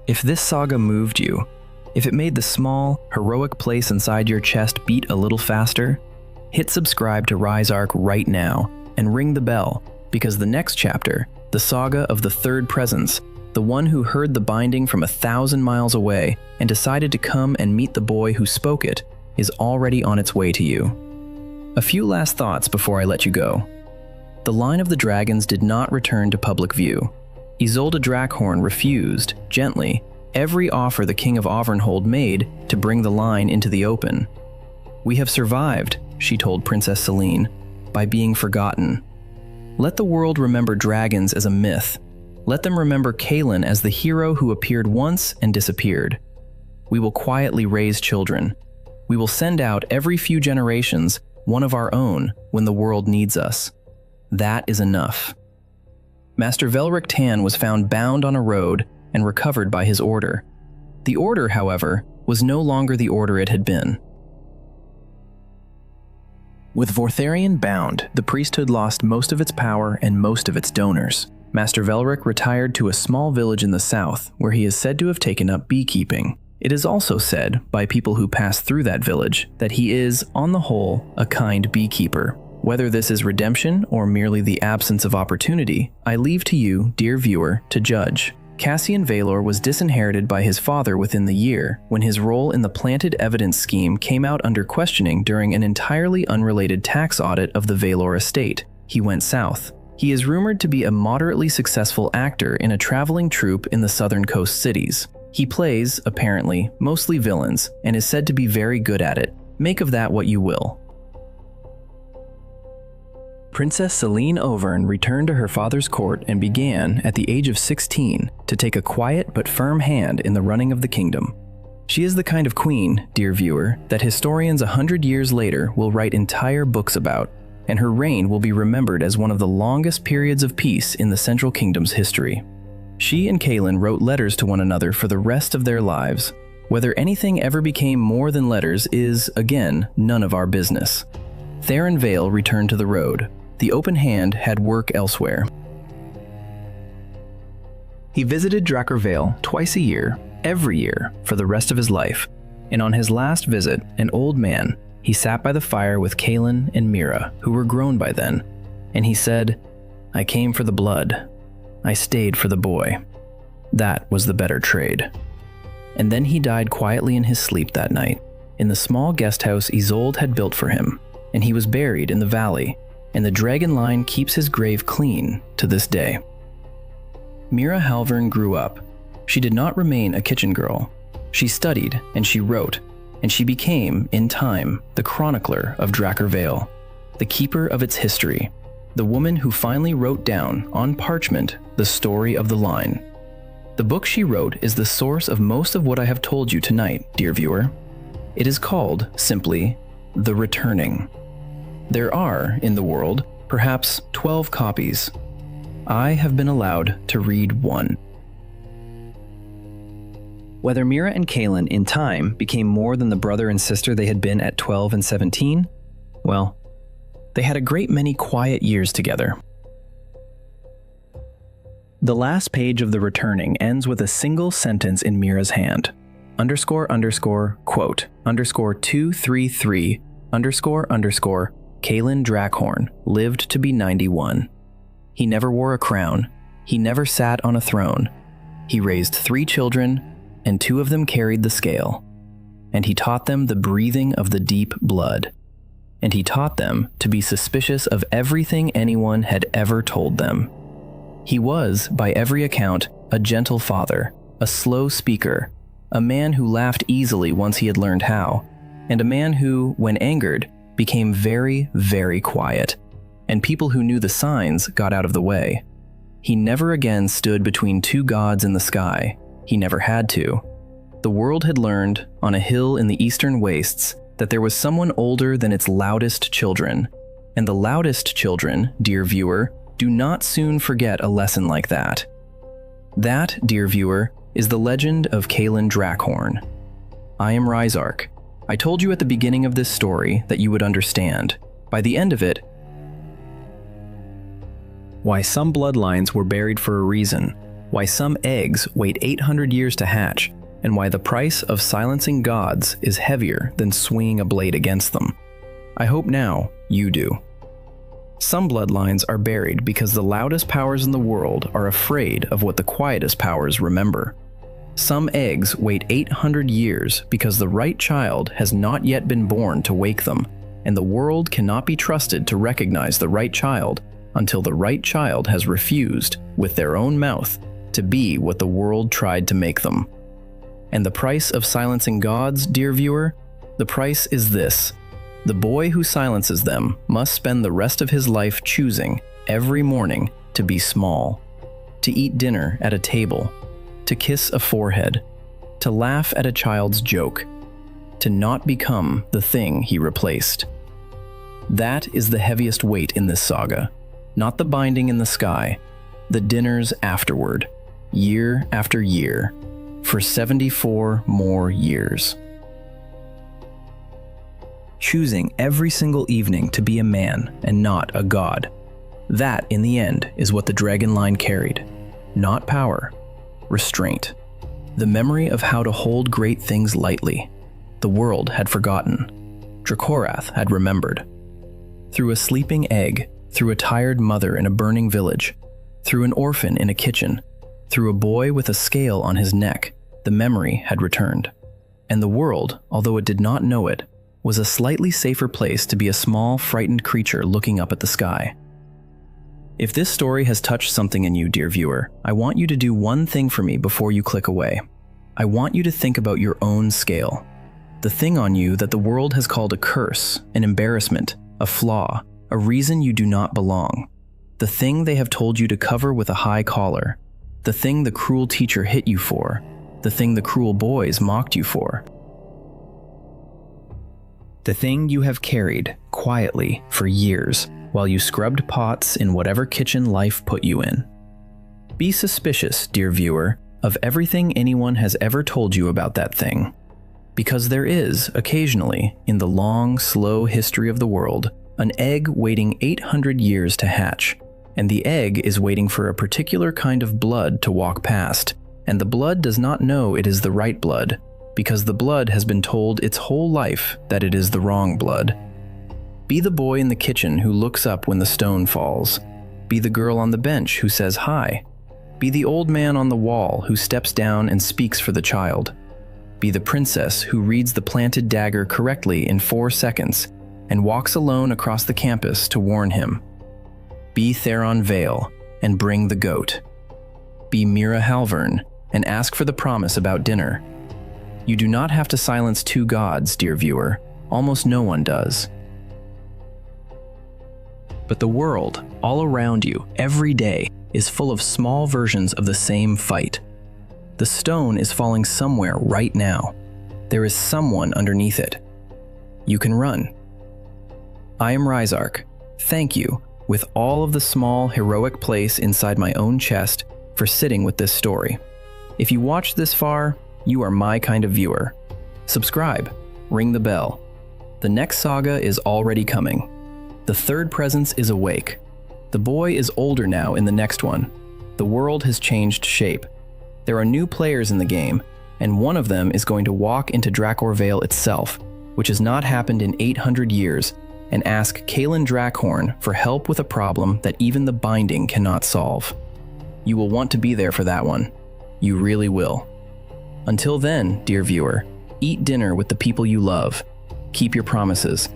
If this saga moved you, if it made the small, heroic place inside your chest beat a little faster, hit subscribe to RiseArc right now and ring the bell, because the next chapter, the saga of the third presence, the one who heard the binding from 1,000 miles away and decided to come and meet the boy who spoke it, is already on its way to you. A few last thoughts before I let you go. The line of the dragons did not return to public view. Isolde Drakhorne refused, gently, every offer the King of Avernhold made to bring the line into the open. "We have survived," she told Princess Selene, "by being forgotten. Let the world remember dragons as a myth. Let them remember Kaelen as the hero who appeared once and disappeared. We will quietly raise children. We will send out every few generations one of our own when the world needs us. That is enough." Master Velric Tan was found bound on a road and recovered by his order. The order, however, was no longer the order it had been. With Vortharion bound, the priesthood lost most of its power and most of its donors. Master Velric retired to a small village in the south, where he is said to have taken up beekeeping. It is also said, by people who pass through that village, that he is, on the whole, a kind beekeeper. Whether this is redemption or merely the absence of opportunity, I leave to you, dear viewer, to judge. Cassian Valor was disinherited by his father within the year, when his role in the planted evidence scheme came out under questioning during an entirely unrelated tax audit of the Valor estate. He went south. He is rumored to be a moderately successful actor in a traveling troupe in the southern coast cities. He plays, apparently, mostly villains, and is said to be very good at it. Make of that what you will. Princess Selene Auvergne returned to her father's court and began, at the age of 16, to take a quiet but firm hand in the running of the kingdom. She is the kind of queen, dear viewer, that historians 100 years later will write entire books about, and her reign will be remembered as one of the longest periods of peace in the Central Kingdom's history. She and Kaelen wrote letters to one another for the rest of their lives. Whether anything ever became more than letters is, again, none of our business. Theron Vale returned to the road. The open hand had work elsewhere. He visited Drakkar Vale twice a year, every year, for the rest of his life, and on his last visit, an old man, he sat by the fire with Kaelen and Mira, who were grown by then, and he said, "I came for the blood. I stayed for the boy. That was the better trade." And then he died quietly in his sleep that night, in the small guest house Isolde had built for him, and he was buried in the valley, and the dragon line keeps his grave clean to this day. Mira Halvern grew up. She did not remain a kitchen girl. She studied and she wrote, and she became, in time, the chronicler of Drakkar Vale, the keeper of its history, the woman who finally wrote down, on parchment, the story of the line. The book she wrote is the source of most of what I have told you tonight, dear viewer. It is called, simply, The Returning. There are, in the world, perhaps 12 copies. I have been allowed to read one. Whether Mira and Kaelen in time became more than the brother and sister they had been at 12 and 17, well, they had a great many quiet years together. The last page of the Returning ends with a single sentence in Mira's hand. __quote _233 _ Kaelen Drakhorne lived to be 91. He never wore a crown. He never sat on a throne. He raised 3 children, and 2 of them carried the scale. And he taught them the breathing of the deep blood. And he taught them to be suspicious of everything anyone had ever told them. He was, by every account, a gentle father, a slow speaker, a man who laughed easily once he had learned how, and a man who, when angered, became very, very quiet, and people who knew the signs got out of the way. He never again stood between 2 gods in the sky. He never had to. The world had learned, on a hill in the eastern wastes, that there was someone older than its loudest children. And the loudest children, dear viewer, do not soon forget a lesson like that. That, dear viewer, is the legend of Kaelen Drakhorne. I am RiseArc. I told you at the beginning of this story that you would understand. By the end of it, why some bloodlines were buried for a reason, why some eggs wait 800 years to hatch, and why the price of silencing gods is heavier than swinging a blade against them. I hope now you do. Some bloodlines are buried because the loudest powers in the world are afraid of what the quietest powers remember. Some eggs wait 800 years because the right child has not yet been born to wake them, and the world cannot be trusted to recognize the right child until the right child has refused, with their own mouth, to be what the world tried to make them. And the price of silencing gods, dear viewer, the price is this. The boy who silences them must spend the rest of his life choosing, every morning, to be small, to eat dinner at a table, to kiss a forehead, to laugh at a child's joke, to not become the thing he replaced. That is the heaviest weight in this saga, not the binding in the sky, the dinners afterward, year after year, for 74 more years. Choosing every single evening to be a man and not a god. That, in the end, is what the dragon line carried. Not power, restraint. The memory of how to hold great things lightly. The world had forgotten. Dracorath had remembered. Through a sleeping egg, through a tired mother in a burning village, through an orphan in a kitchen, through a boy with a scale on his neck, the memory had returned. And the world, although it did not know it, was a slightly safer place to be a small, frightened creature looking up at the sky. If this story has touched something in you, dear viewer, I want you to do one thing for me before you click away. I want you to think about your own scale. The thing on you that the world has called a curse, an embarrassment, a flaw, a reason you do not belong. The thing they have told you to cover with a high collar. The thing the cruel teacher hit you for. The thing the cruel boys mocked you for. The thing you have carried quietly for years while you scrubbed pots in whatever kitchen life put you in. Be suspicious, dear viewer, of everything anyone has ever told you about that thing. Because there is, occasionally, in the long, slow history of the world, an egg waiting 800 years to hatch, and the egg is waiting for a particular kind of blood to walk past, and the blood does not know it is the right blood, because the blood has been told its whole life that it is the wrong blood. Be the boy in the kitchen who looks up when the stone falls. Be the girl on the bench who says hi. Be the old man on the wall who steps down and speaks for the child. Be the princess who reads the planted dagger correctly in 4 seconds and walks alone across the campus to warn him. Be Theron Vale and bring the goat. Be Mira Halvern and ask for the promise about dinner. You do not have to silence 2 gods, dear viewer. Almost no one does. But the world, all around you, every day, is full of small versions of the same fight. The stone is falling somewhere right now. There is someone underneath it. You can run. I am RiseArc. Thank you, with all of the small, heroic place inside my own chest, for sitting with this story. If you watched this far, you are my kind of viewer. Subscribe, ring the bell. The next saga is already coming. The third presence is awake. The boy is older now in the next one. the world has changed shape. There are new players in the game, and one of them is going to walk into Drakhor Vale itself, which has not happened in 800 years, and ask Kaelen Drakhorne for help with a problem that even the Binding cannot solve. You will want to be there for that one. You really will. Until then, dear viewer, eat dinner with the people you love. Keep your promises.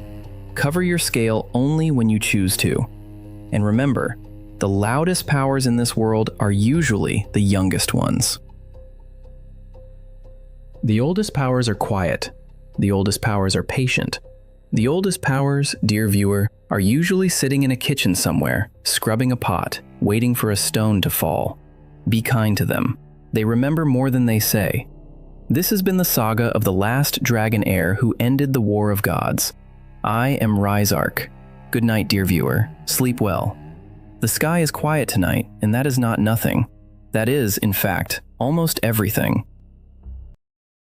Cover your scale only when you choose to. And remember, the loudest powers in this world are usually the youngest ones. The oldest powers are quiet. The oldest powers are patient. The oldest powers, dear viewer, are usually sitting in a kitchen somewhere, scrubbing a pot, waiting for a stone to fall. Be kind to them. They remember more than they say. This has been the saga of the last dragon heir who ended the War of Gods. I am RiseArc. Good night, dear viewer. Sleep well. The sky is quiet tonight, and that is not nothing. That is, in fact, almost everything.